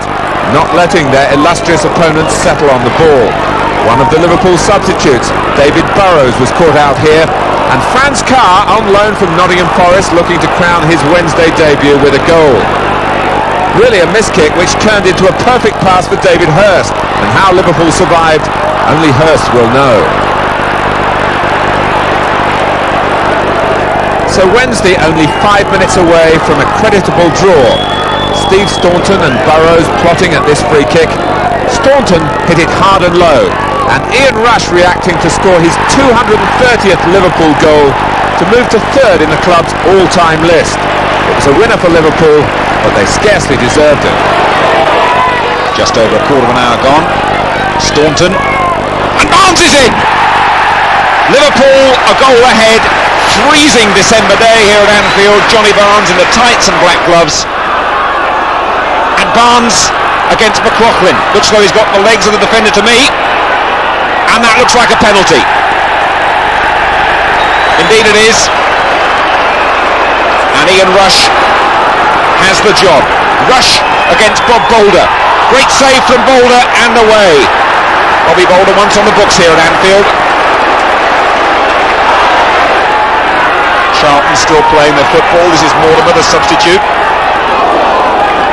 not letting their illustrious opponents settle on the ball. One of the Liverpool substitutes, David Burrows, was caught out here, and Franz Carr, on loan from Nottingham Forest, looking to crown his Wednesday debut with a goal. Really a miskick which turned into a perfect pass for David Hurst, and how Liverpool survived, only Hurst will know. So Wednesday only 5 minutes away from a creditable draw. Steve Staunton and Burrows plotting at this free kick. Staunton hit it hard and low, and Ian Rush reacting to score his 230th Liverpool goal to move to third in the club's all-time list. It was a winner for Liverpool, but they scarcely deserved it. Just over a quarter of an hour gone. Staunton, and Barnes is in! Liverpool a goal ahead. Freezing December day here at Anfield. Johnny Barnes in the tights and black gloves. And Barnes against McLaughlin. Looks like he's got the legs of the defender to meet. And that looks like a penalty. Indeed it is. And Ian Rush has the job. Rush against Bob Boulder. Great save from Boulder and away. Bobby Boulder once on the books here at Anfield. Charlton still playing their football. This is Mortimer, the substitute.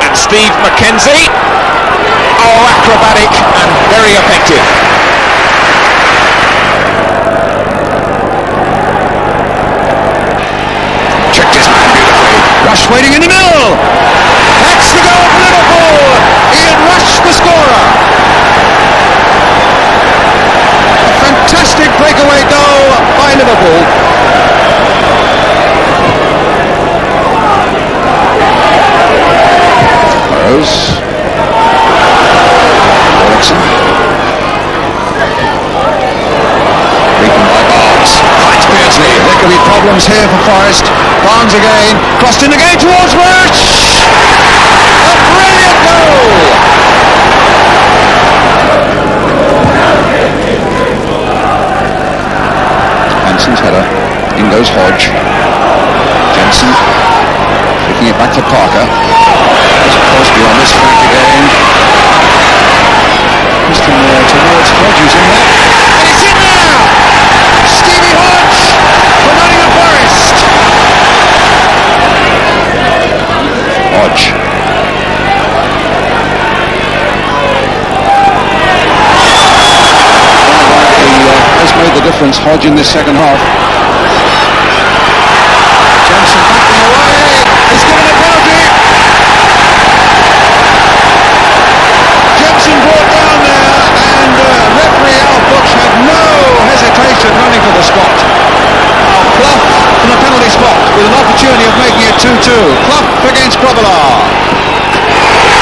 And Steve McKenzie. Oh, acrobatic and very effective. Checked his man beautifully. Rush waiting in the middle. That's the goal for Liverpool. Ian Rush, the scorer. A fantastic breakaway goal by Liverpool. Burrows. Ericsson. Beaten by Barnes. Finds Beardsley. There could be problems here for Forest. Barnes again. Crossed in again towards Rush. A brilliant goal. Hanson's header. In goes Hodge. Jensen. Kicking it back to Parker. There's Crosby on this flank again. Christian towards Hodge, who's in there. And it's in now! Stevie Hodge for Nottingham Forest. Hodge. He has made the difference, Hodge, in this second half. Jensen backing away. He's given a penalty. Jensen brought down there, and referee Al Butch had no hesitation running for the spot. Clough from the penalty spot with an opportunity of making it 2-2. Clough against Grobbelaar.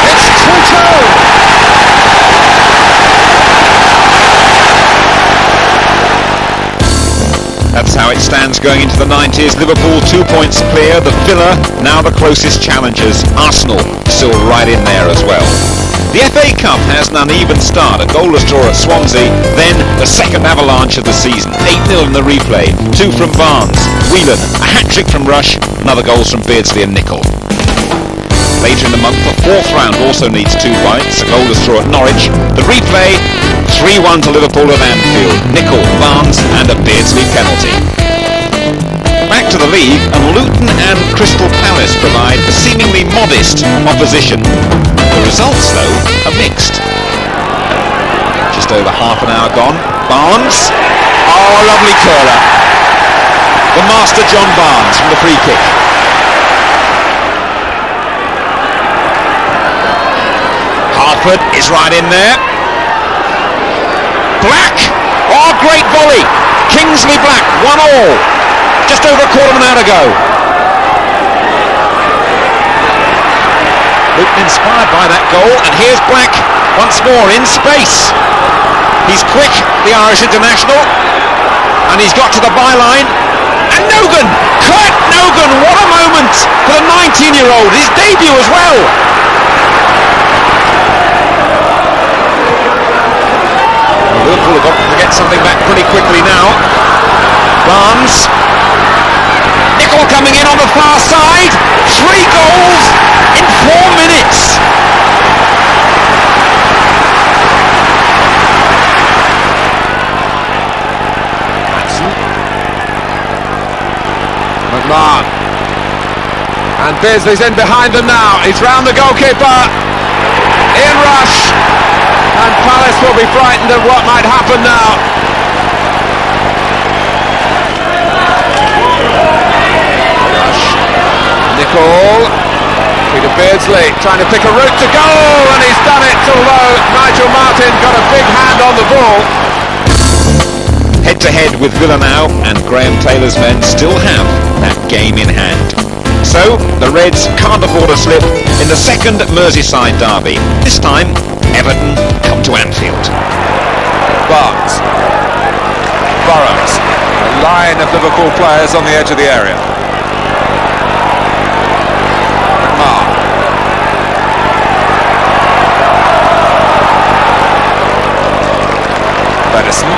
It's 2-2. That's how it stands going into the 90s. Liverpool 2 points clear. The Villa now the closest challengers. Arsenal still right in there as well. The FA Cup has an uneven start. A goalless draw at Swansea, then the second avalanche of the season. 8-0 in the replay. 2 from Barnes. Whelan, a hat-trick from Rush. Another goals from Beardsley and Nicol. Later in the month, the fourth round also needs 2 bites. A goalless draw at Norwich. The replay, 3-1 to Liverpool at Anfield. Nicol, Barnes and a Beardsley penalty. Back to the league, and Luton and Crystal Palace provide a seemingly modest opposition. The results, though, are mixed. Just over half an hour gone. Barnes. Oh, lovely curler. The master John Barnes from the free kick. Hartford is right in there. Black. Oh, great volley. Kingsley Black, 1-1. Just over a quarter of an hour to go. Luton inspired by that goal, and here's Black once more in space. He's quick, the Irish international, and he's got to the byline. And Nogan! Kurt Nogan! What a moment for the 19-year-old, his debut as well. Liverpool have got to get something back pretty quickly now. Barnes. Nicol coming in on the far side. 3 goals in 4 minutes. McMahon. And Beardsley's in behind them now. He's round the goalkeeper. In rush. And Palace will be frightened of what might happen now. Rush. Nicol. Peter Beardsley trying to pick a route to goal, and he's done it, although Nigel Martin got a big hand on the ball. Head-to-head with Villa now, and Graham Taylor's men still have that game in hand. So, the Reds can't afford a slip in the second Merseyside derby. This time, Everton come to Anfield. Barnes. Burrows. A line of Liverpool players on the edge of the area. Madison.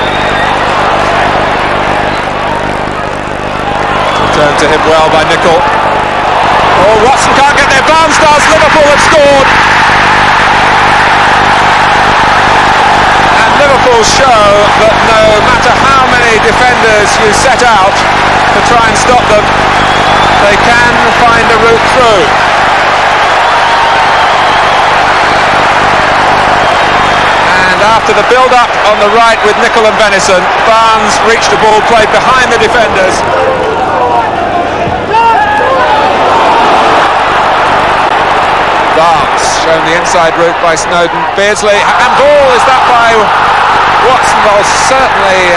Returned to him well by Nicol. Oh, Watson can't get there. Barnes does. Liverpool have scored. And Liverpool show that no matter how many defenders you set out to try and stop them, they can find a route through. And after the build-up on the right with Nicol and Venison, Barnes reached the ball, played behind the defenders. Barnes shown the inside route by Snowden. Beardsley, and ball is that by Watson. Well, certainly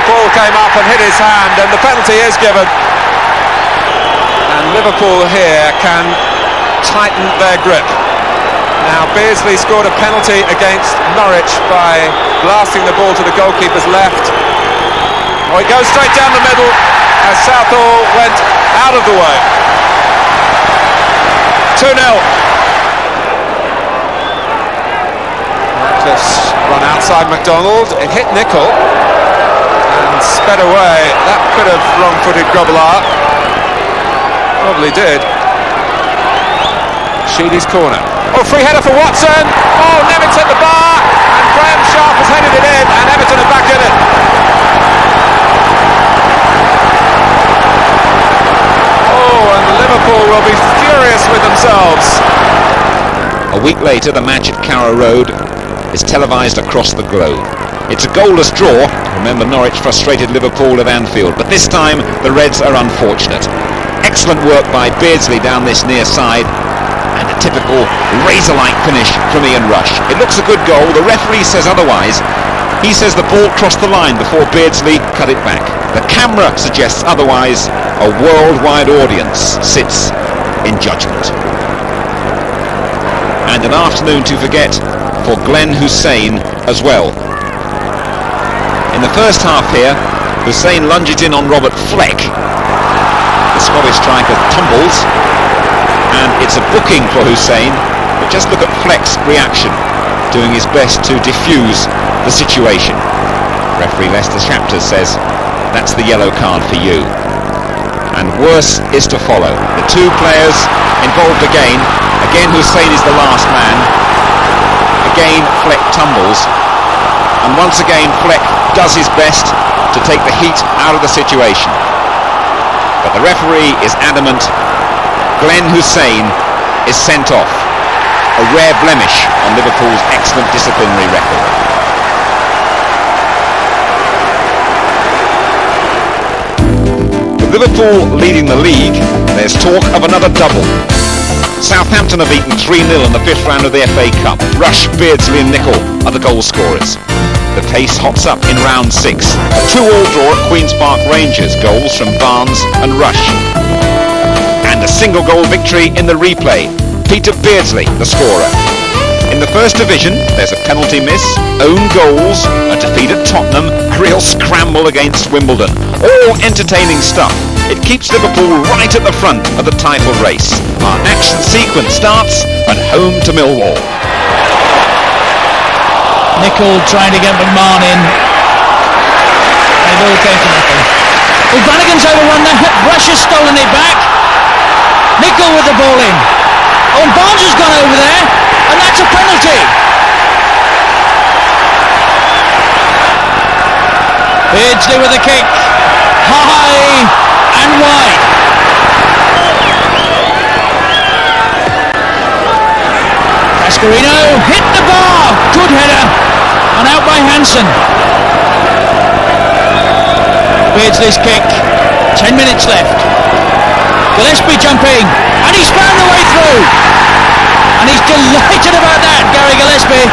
the ball came up and hit his hand, and the penalty is given. And Liverpool here can tighten their grip. Now Beardsley scored a penalty against Norwich by blasting the ball to the goalkeeper's left. Oh, it goes straight down the middle as Southall went out of the way. 2-0. Just run outside McDonald. It hit Nicol and sped away. That could have wrong-footed Grobbelaar. Probably did. Sheedy's corner. Oh, free header for Watson. Oh, Nemitz at the bar, and Graham Sharp has headed it in, and Everton are back in it. Oh, and Liverpool will be furious with themselves. A week later, the match at Carrow Road is televised across the globe. It's a goalless draw. Remember, Norwich frustrated Liverpool at Anfield, but this time the Reds are unfortunate. Excellent work by Beardsley down this near side, and a typical razor-like finish from Ian Rush. It looks a good goal. The referee says otherwise. He says the ball crossed the line before Beardsley cut it back. The camera suggests otherwise. A worldwide audience sits in judgment. And an afternoon to forget for Glenn Hussein as well. In the first half here, Hussein lunges in on Robert Fleck. The Scottish striker tumbles, and it's a booking for Hussein, but just look at Fleck's reaction, doing his best to defuse the situation. Referee Lester Chapters says, that's the yellow card for you. And worse is to follow. The two players involved again. Again Hussein is the last man. Again Fleck tumbles. And once again Fleck does his best to take the heat out of the situation. But the referee is adamant. Glenn Hussein is sent off. A rare blemish on Liverpool's excellent disciplinary record. With Liverpool leading the league, there's talk of another double. Southampton have beaten 3-0 in the fifth round of the FA Cup. Rush, Beardsley and Nicol are the goal scorers. The pace hots up in round 6. A 2-2 draw at Queen's Park Rangers, goals from Barnes and Rush. And a single goal victory in the replay. Peter Beardsley, the scorer. In the the First Division, there's a penalty miss, own goals, a defeat at Tottenham, a real scramble against Wimbledon. All entertaining stuff. It keeps Liverpool right at the front of the title race. Our action sequence starts at home to Millwall. Nicol trying to get McMahon in. It all came to nothing. Well, Brannigan's overrun there. Rush has stolen it back. Nicol with the ball in. Oh, and Barnes has gone over there, and that's a penalty. Beardsley with the kick. High and wide. Cascarino hit the bar. Good header. And out by Hansen. Beardsley's kick. 10 minutes left. Gillespie jumping. And he's found a way through. And he's delighted about that, Gary Gillespie.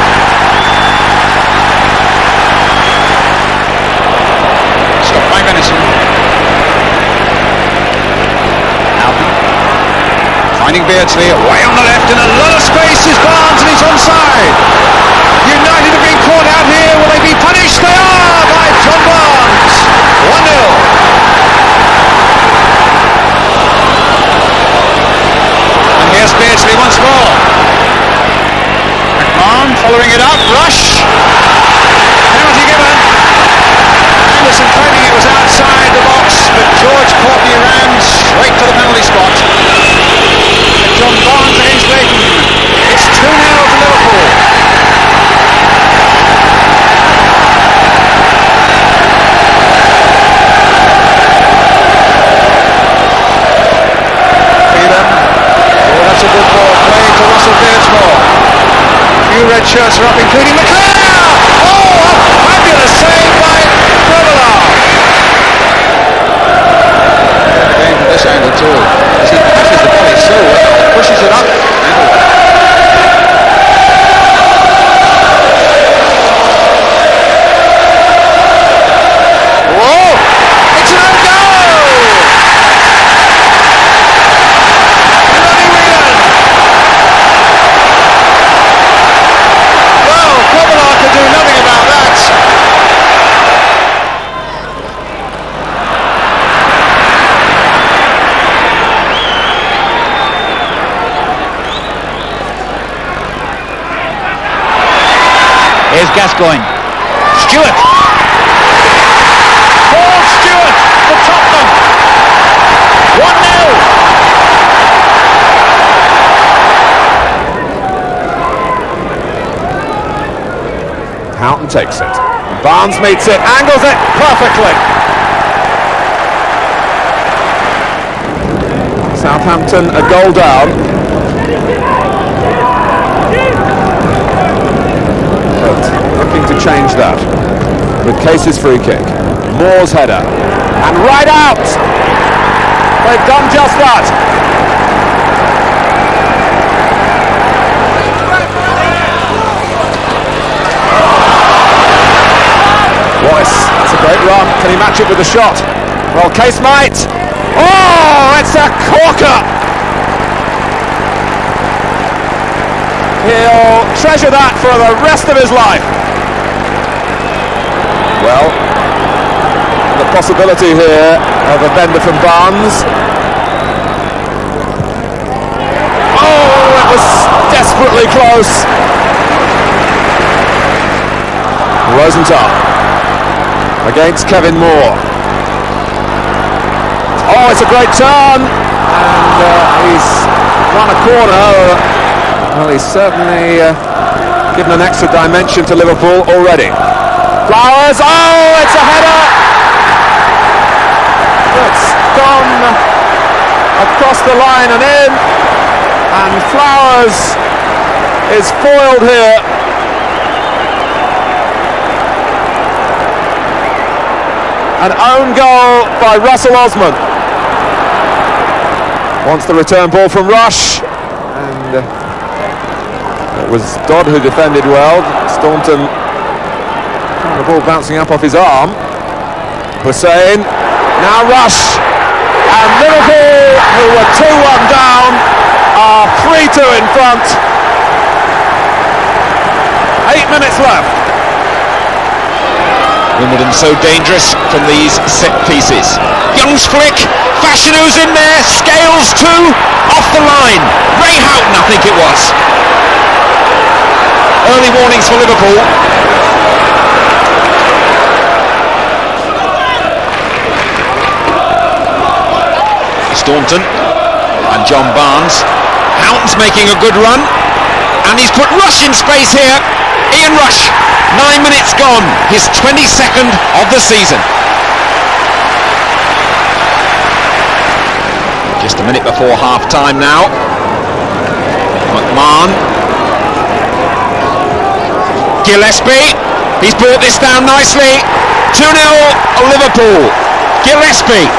Stopped by Venison. Alton. Finding Beardsley. Way on the left in a lot of space is Barnes and he's onside. United have been caught out here. Will they be punished? They are by John Barnes. 1-0. And here's Beardsley once more. McMahon following it up. Rush. Penalty given. Anderson claiming it was outside the box, but George Courtney ran straight to the penalty spot. And John Barnes against Leighton. It's 2-0 to Liverpool. That's a good ball played to Russell Beardsmore. A few red shirts are up, including McLeod. Oh, a fabulous save by Kovalar. The game from this angle too. As he passes the ball so well, he pushes it up. Whoa! It's an own goal! Here's Gascoigne. Stewart. Paul Stewart for Tottenham. 1-0. Houghton takes it. Barnes meets it, angles it perfectly. Southampton a goal down. But looking to change that with Case's free kick. Moore's header. And right out! They've done just that. Wallace, that's a great run. Can he match it with a shot? Well, Case might. Oh, it's a corker! He'll treasure that for the rest of his life. Well, the possibility here of a bender from Barnes. Oh, it was desperately close. Rosenthal against Kevin Moore. Oh, it's a great turn, and he's run a corner. Well, he's certainly given an extra dimension to Liverpool already. Flowers, oh, it's a header! It's gone across the line and in, and Flowers is foiled here. An own goal by Russell Osman. Wants the return ball from Rush, and it was Dodd who defended well. Staunton, the ball bouncing up off his arm. Hussein, now Rush, and Liverpool, who were 2-1 down, are 3-2 in front. slab. Wimbledon so dangerous from these set pieces. Young's flick, Fashionu's in there, Scales too, off the line. Ray Houghton, I think it was. Early warnings for Liverpool. Staunton and John Barnes. Houghton's making a good run, and he's put Rush in space here. Ian Rush, 9 minutes gone, his 22nd of the season. Just a minute before half time now. McMahon. Gillespie, he's brought this down nicely. 2-0 Liverpool. Gillespie.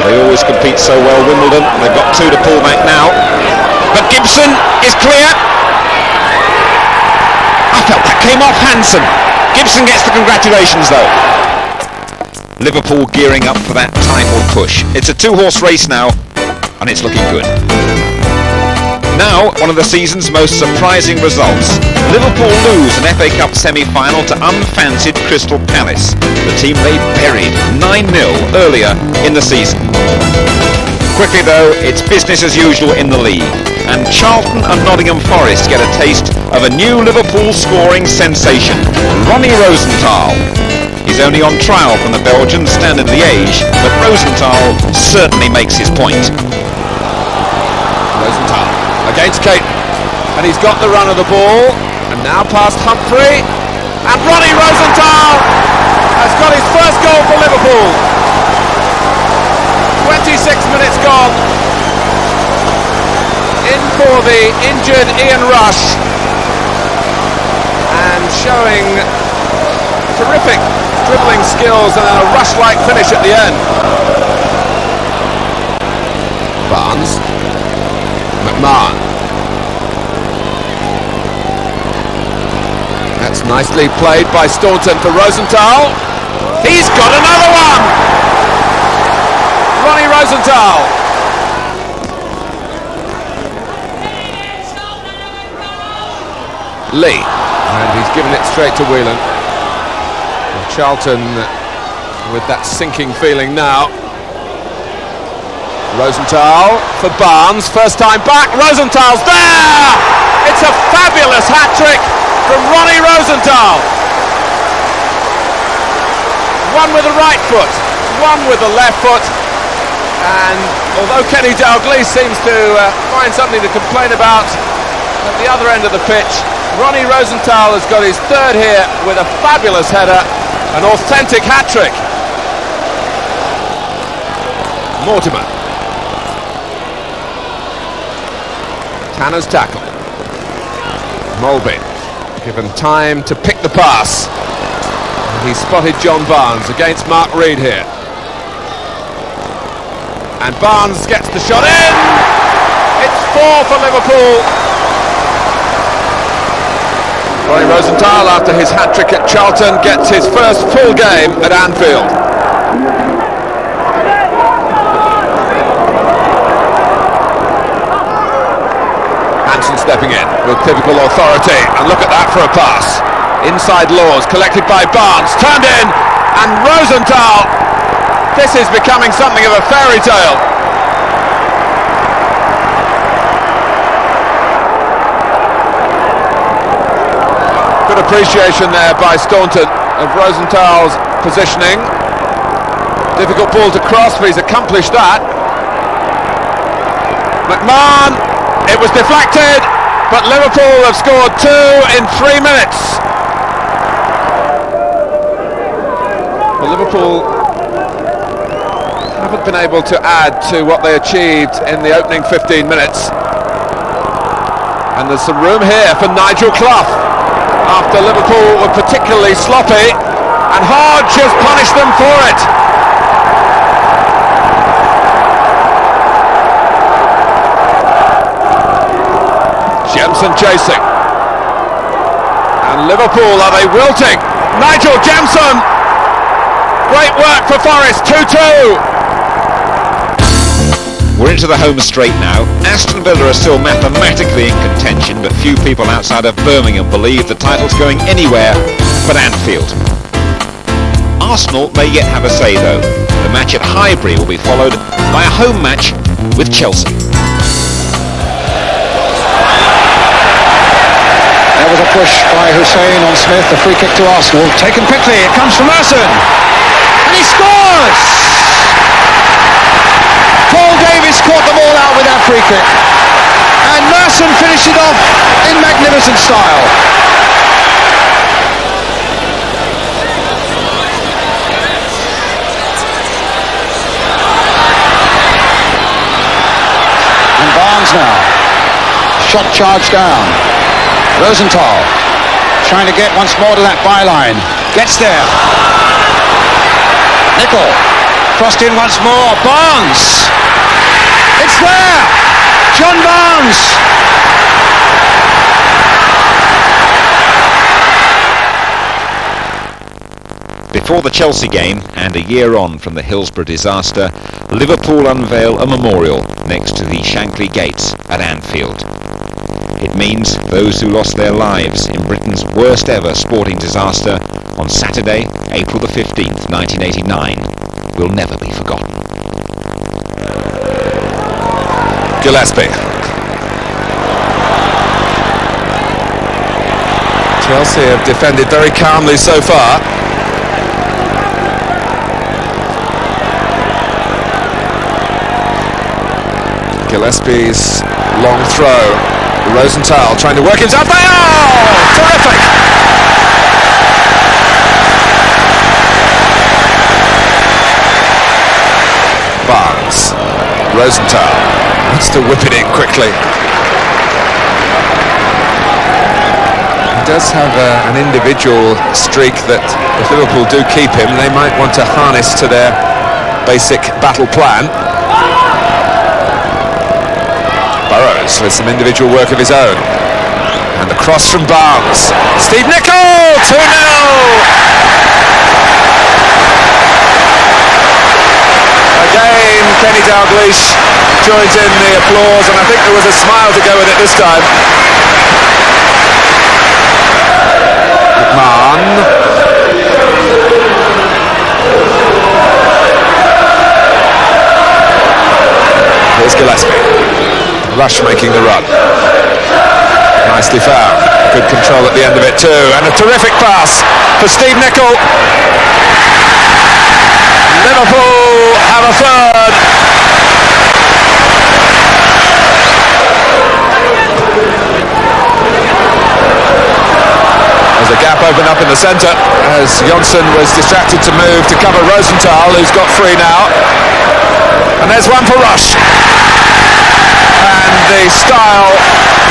They always compete so well, Wimbledon. They've got 2 to pull back now. But Gibson is clear. I felt that came off handsome. Gibson gets the congratulations though. Liverpool gearing up for that title push. It's a 2-horse race now, and it's looking good. Now, one of the season's most surprising results. Liverpool lose an FA Cup semi-final to unfancied Crystal Palace, the team they buried 9-0 earlier in the season. Quickly though, it's business as usual in the league, and Charlton and Nottingham Forest get a taste of a new Liverpool scoring sensation, Ronnie Rosenthal. He's only on trial from the Belgian Standard Liège, but Rosenthal certainly makes his point. Rosenthal against Kate, and he's got the run of the ball, and now past Humphrey, and Ronnie Rosenthal has got his first goal for Liverpool. 26 minutes gone. In for the injured Ian Rush, and showing terrific dribbling skills and a Rush-like finish at the end. Barnes. McMahon. That's nicely played by Staunton for Rosenthal. He's got another one! Ronnie Rosenthal. Lee. And he's given it straight to Whelan. And Charlton with that sinking feeling now. Rosenthal for Barnes, first time back, Rosenthal's there! It's a fabulous hat-trick from Ronnie Rosenthal. One with the right foot, one with the left foot, and although Kenny Dalglish seems to find something to complain about at the other end of the pitch, Ronnie Rosenthal has got his third here with a fabulous header, an authentic hat-trick. Mortimer. Tanner's tackle. Mulby given time to pick the pass. He spotted John Barnes against Mark Reed here. And Barnes gets the shot in! It's 4 for Liverpool. Ronnie Rosenthal, after his hat-trick at Charlton, gets his first full game at Anfield. Stepping in with typical authority, and look at that for a pass. Inside Laws, collected by Barnes, turned in, and Rosenthal. This is becoming something of a fairy tale. Good appreciation there by Staunton of Rosenthal's positioning. Difficult ball to cross, but he's accomplished that. McMahon. It was deflected, but Liverpool have scored 2 in 3 minutes. Well, Liverpool haven't been able to add to what they achieved in the opening 15 minutes. And there's some room here for Nigel Clough, after Liverpool were particularly sloppy, and Hodge has punished them for it. Jemson chasing, and Liverpool, are they wilting? Nigel Jemson, great work for Forest, 2-2. We're We're into the home straight now. Aston Villa are still mathematically in contention, but few people outside of Birmingham believe the title's going anywhere but Anfield. Arsenal may yet have a say though. The match at Highbury will be followed by a home match with Chelsea. There was a push by Hussein on Smith, the free kick to Arsenal, taken quickly, it comes from Merson, and he scores! Paul Davis caught the ball out with that free kick, and Merson finished it off in magnificent style. And Barnes now, shot charge down. Rosenthal trying to get once more to that byline, gets there. Nicol crossed in once more. Barnes, it's there. John Barnes. Before the Chelsea game, and a year on from the Hillsborough disaster, Liverpool unveil a memorial next to the Shankly Gates at Anfield. It means those who lost their lives in Britain's worst ever sporting disaster on Saturday, April the 15th, 1989, will never be forgotten. Gillespie. Chelsea have defended very calmly so far. Gillespie's long throw. Rosenthal trying to work himself there. Oh, terrific! Barnes. Rosenthal wants to whip it in quickly. He does have an individual streak that if Liverpool do keep him, they might want to harness to their basic battle plan. Burrows with some individual work of his own. And the cross from Barnes. Steve Nicol, 2-0! Again, Kenny Dalglish joins in the applause, and I think there was a smile to go with it this time. McMahon. Here's Gillespie. Rush making the run. Nicely found. Good control at the end of it too. And a terrific pass for Steve Nicol. Liverpool have a third. There's a gap opened up in the centre as Jonsson was distracted to move to cover Rosenthal, who's got free now. And there's one for Rush. And the style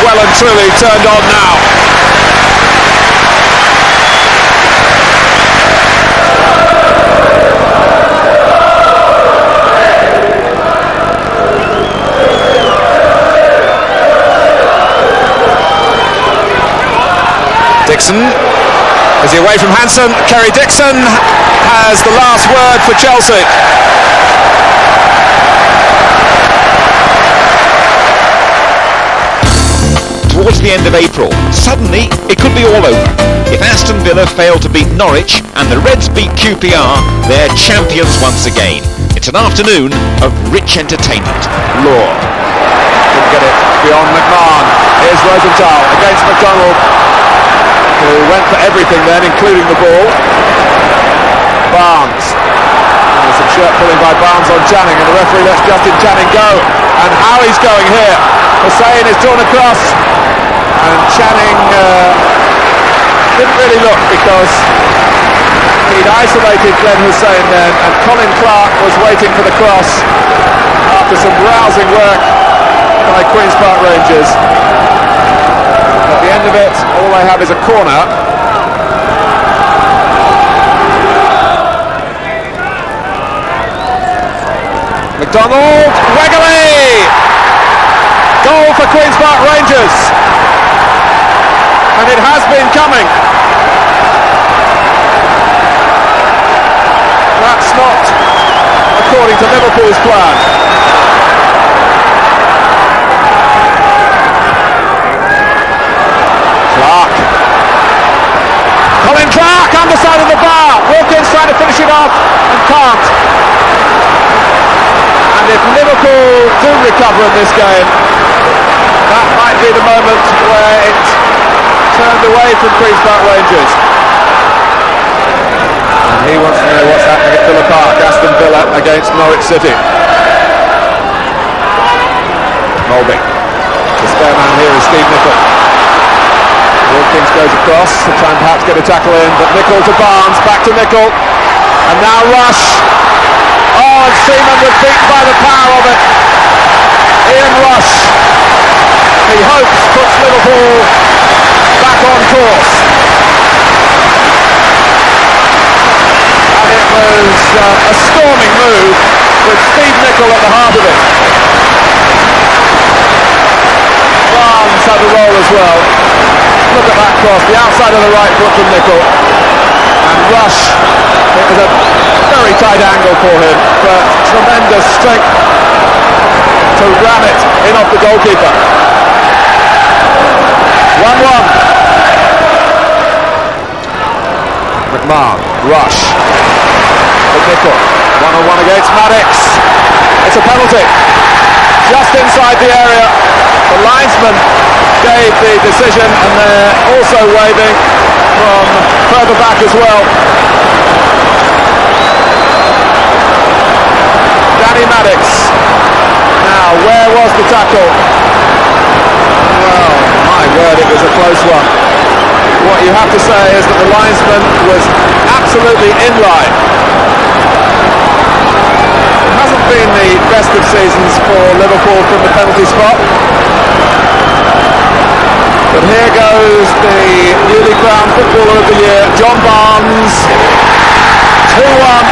well and truly turned on now. Dixon, is he away from Hansen? Kerry Dixon has the last word for Chelsea. Towards the end of April, suddenly it could be all over. If Aston Villa fail to beat Norwich and the Reds beat QPR, they're champions once again. It's an afternoon of rich entertainment. Lord couldn't get it beyond McMahon. Here's Rosenthal against McDonald, who went for everything then, including the ball. Barnes. There's some shirt pulling by Barnes on Channing, and the referee lets Justin Channing go. And how he's going here. Hussein is drawn across, and Channing didn't really look because he'd isolated Glenn Hussein then, and Colin Clark was waiting for the cross after some rousing work by Queen's Park Rangers. At the end of it, all I have is a corner. McDonald, Wegley! Goal for Queen's Park Rangers. And it has been coming. That's not according to Liverpool's plan. do recover in this game. That might be the moment where it turned away from Queen's Park Rangers. And he wants to know what's happening at Villa Park. Aston Villa against Norwich City. Mulvey. The spare man here is Steve Nicol. Wilkins goes across to try and perhaps get a tackle in, but Nicol to Barnes, back to Nicol, and now Rush. Oh, and Seaman was beaten by the power of it. Ian Rush, he hopes, puts Liverpool back on course. And it was a storming move with Steve Nicol at the heart of it. Barnes had a roll as well. Look at that cross, the outside of the right foot from Nicol. And Rush, it was a very tight angle for him, but tremendous strength to ram it in off the goalkeeper. 1-1. McMahon, Rush, for Nicol. 1-on-1 against Maddox. It's a penalty. Just inside the area. The linesman gave the decision, and they're also waving from further back as well. Danny Maddox. Now, where was the tackle? Well, my word, it was a close one. What you have to say is that the linesman was absolutely in line. It hasn't been the best of seasons for Liverpool from the penalty spot. But here goes the newly crowned Footballer of the Year, John Barnes. 2-1.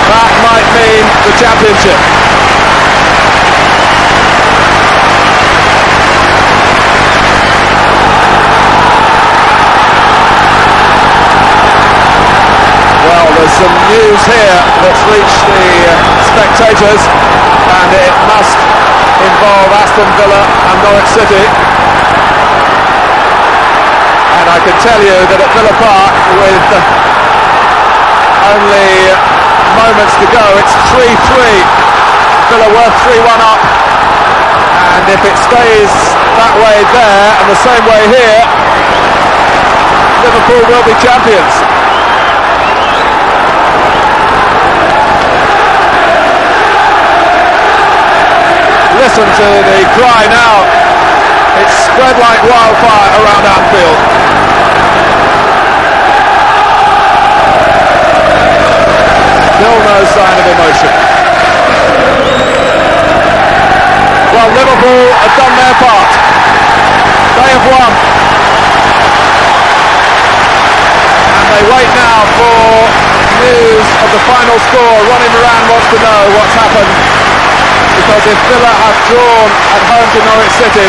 That might mean the championship. Well, there's some news here that's reached the spectators, and it must involve Aston Villa and Norwich City. And I can tell you that at Villa Park, with only moments to go, it's 3-3. Villa were 3-1 up, and if it stays that way there and the same way here, Liverpool will be champions. Listen to the cry now. It's spread like wildfire around Anfield. Still no sign of emotion. Well, Liverpool have done their part. They have won. And they wait now for news of the final score. Ronnie Moran wants to know what's happened, because if Villa have drawn at home to Norwich City,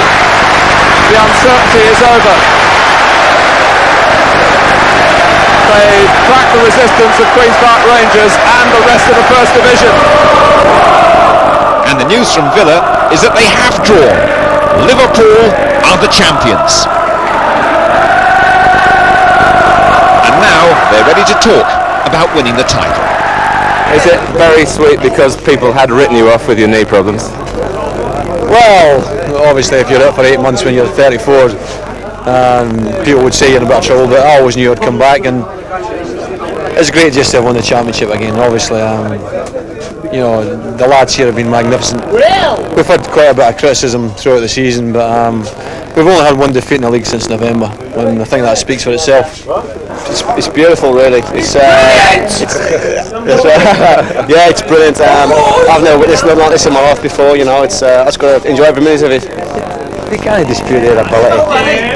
the uncertainty is over. They cracked the resistance of Queen's Park Rangers and the rest of the First Division. And the news from Villa is that they have drawn. Liverpool are the champions. And now they're ready to talk about winning the title. Is it very sweet because people had written you off with your knee problems? Well, obviously if you're out for 8 months when you're 34, people would say you're in a bit of trouble, but I always knew I'd come back, and it's great just to have won the championship again. Obviously, you know, the lads here have been magnificent. We've had quite a bit of criticism throughout the season, but we've only had one defeat in the league since November, and I think that speaks for itself. It's beautiful, really. It's brilliant. I've never witnessed nothing like this in my life before. You know, it's I've got to enjoy every minute of it. They can't dispute their ability.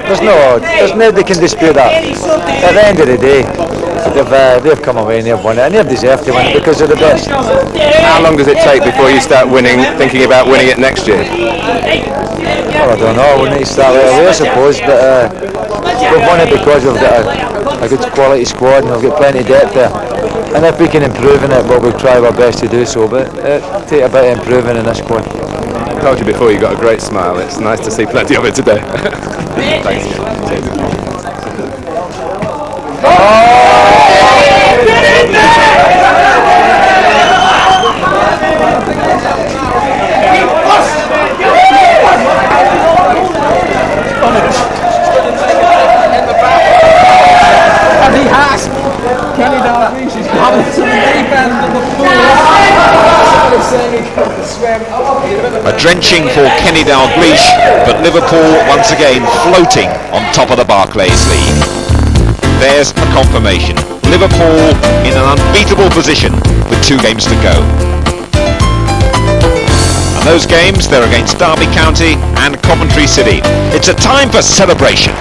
There's nobody can dispute that. At the end of the day, they've come away and they've won it, and they've deserved to win it because they're the best. How long does it take before you start thinking about winning it next year? Well, I don't know. We need to start early, I suppose, but we've won it because we've got a good quality squad and we've got plenty of depth there. And if we can improve in it, well, we'll try our best to do so, but it'll take a bit of improving in this squad. I told you before, you got a great smile. It's nice to see plenty of it today. Thanks. A drenching for Kenny Dalglish, but Liverpool once again floating on top of the Barclays League. There's a confirmation. Liverpool in an unbeatable position with 2 games to go. And those games, they're against Derby County and Coventry City. It's a time for celebration.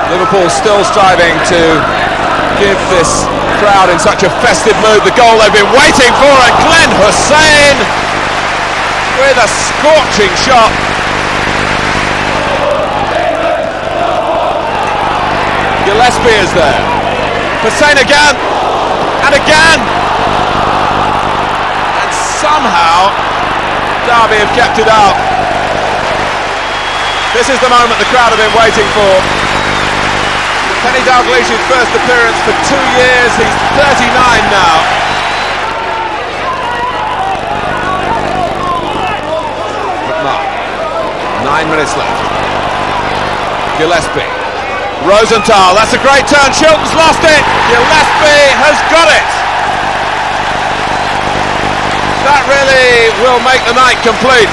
Liverpool still striving to give this crowd in such a festive mood the goal they've been waiting for, and Glenn Hussein with a scorching shot. Gillespie is there. Hussein again and again, and somehow Derby have kept it out. This is the moment the crowd have been waiting for. Kenny Dalglish's first appearance for 2 years. He's 39 now. McMahon, 9 minutes left. Gillespie, Rosenthal, that's a great turn. Shilton's lost it. Gillespie has got it. That really will make the night complete.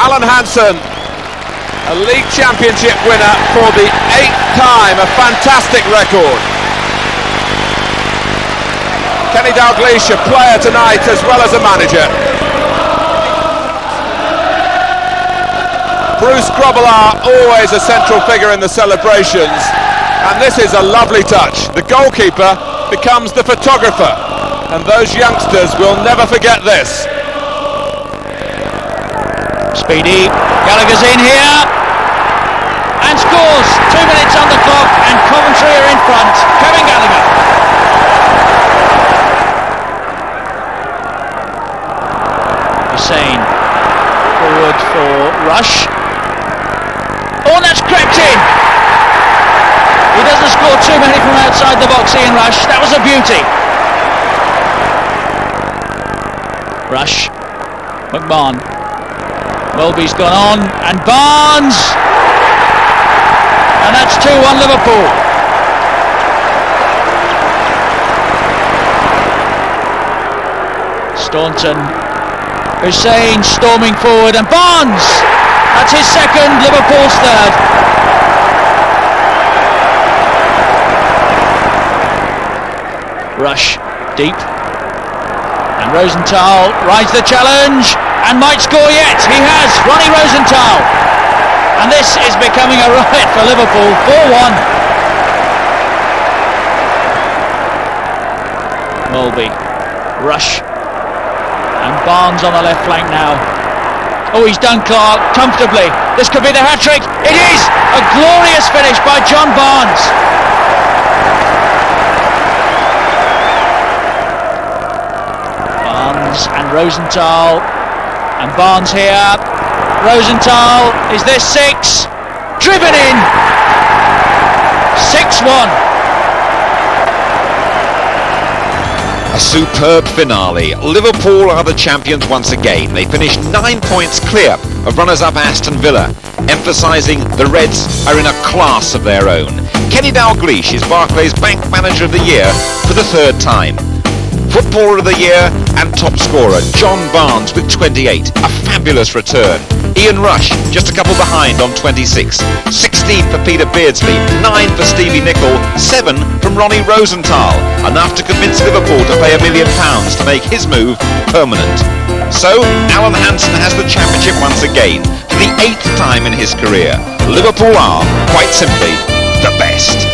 Alan Hansen, a league championship winner for the 8th time, a fantastic record. Kenny Dalglish, a player tonight as well as a manager. Bruce Grobbelaar, always a central figure in the celebrations, and this is a lovely touch. The goalkeeper becomes the photographer, and those youngsters will never forget this. Speedy, Gallagher's in here and scores. 2 minutes on the clock and Coventry are in front. Kevin Gallagher. Hussein forward for Rush. Oh, and that's crept in. He doesn't score too many from outside the box, Ian Rush. That was a beauty. Rush, McMahon. Welby's gone on, and Barnes! And that's 2-1 Liverpool. Staunton, Hussein storming forward, and Barnes! That's his second, Liverpool's third. Rush, deep. And Rosenthal rides the challenge and might score yet. He has, Ronnie Rosenthal. And this is becoming a riot for Liverpool, 4-1. Welby, Rush, and Barnes on the left flank now. Oh, he's done Clark comfortably. This could be the hat-trick. It is! A glorious finish by John Barnes. And Rosenthal, and Barnes here. Rosenthal, is this 6? Driven in. 6-1. A superb finale. Liverpool are the champions once again. They finished 9 points clear of runners-up Aston Villa, emphasising the Reds are in a class of their own. Kenny Dalglish is Barclays Bank Manager of the Year for the 3rd time. Footballer of the Year and top scorer John Barnes with 28, a fabulous return. Ian Rush just a couple behind on 26, 16 for Peter Beardsley, 9 for Stevie Nicol, 7 from Ronnie Rosenthal, enough to convince Liverpool to pay £1 million to make his move permanent. So Alan Hansen has the championship once again for the 8th time in his career. Liverpool are, quite simply, the best.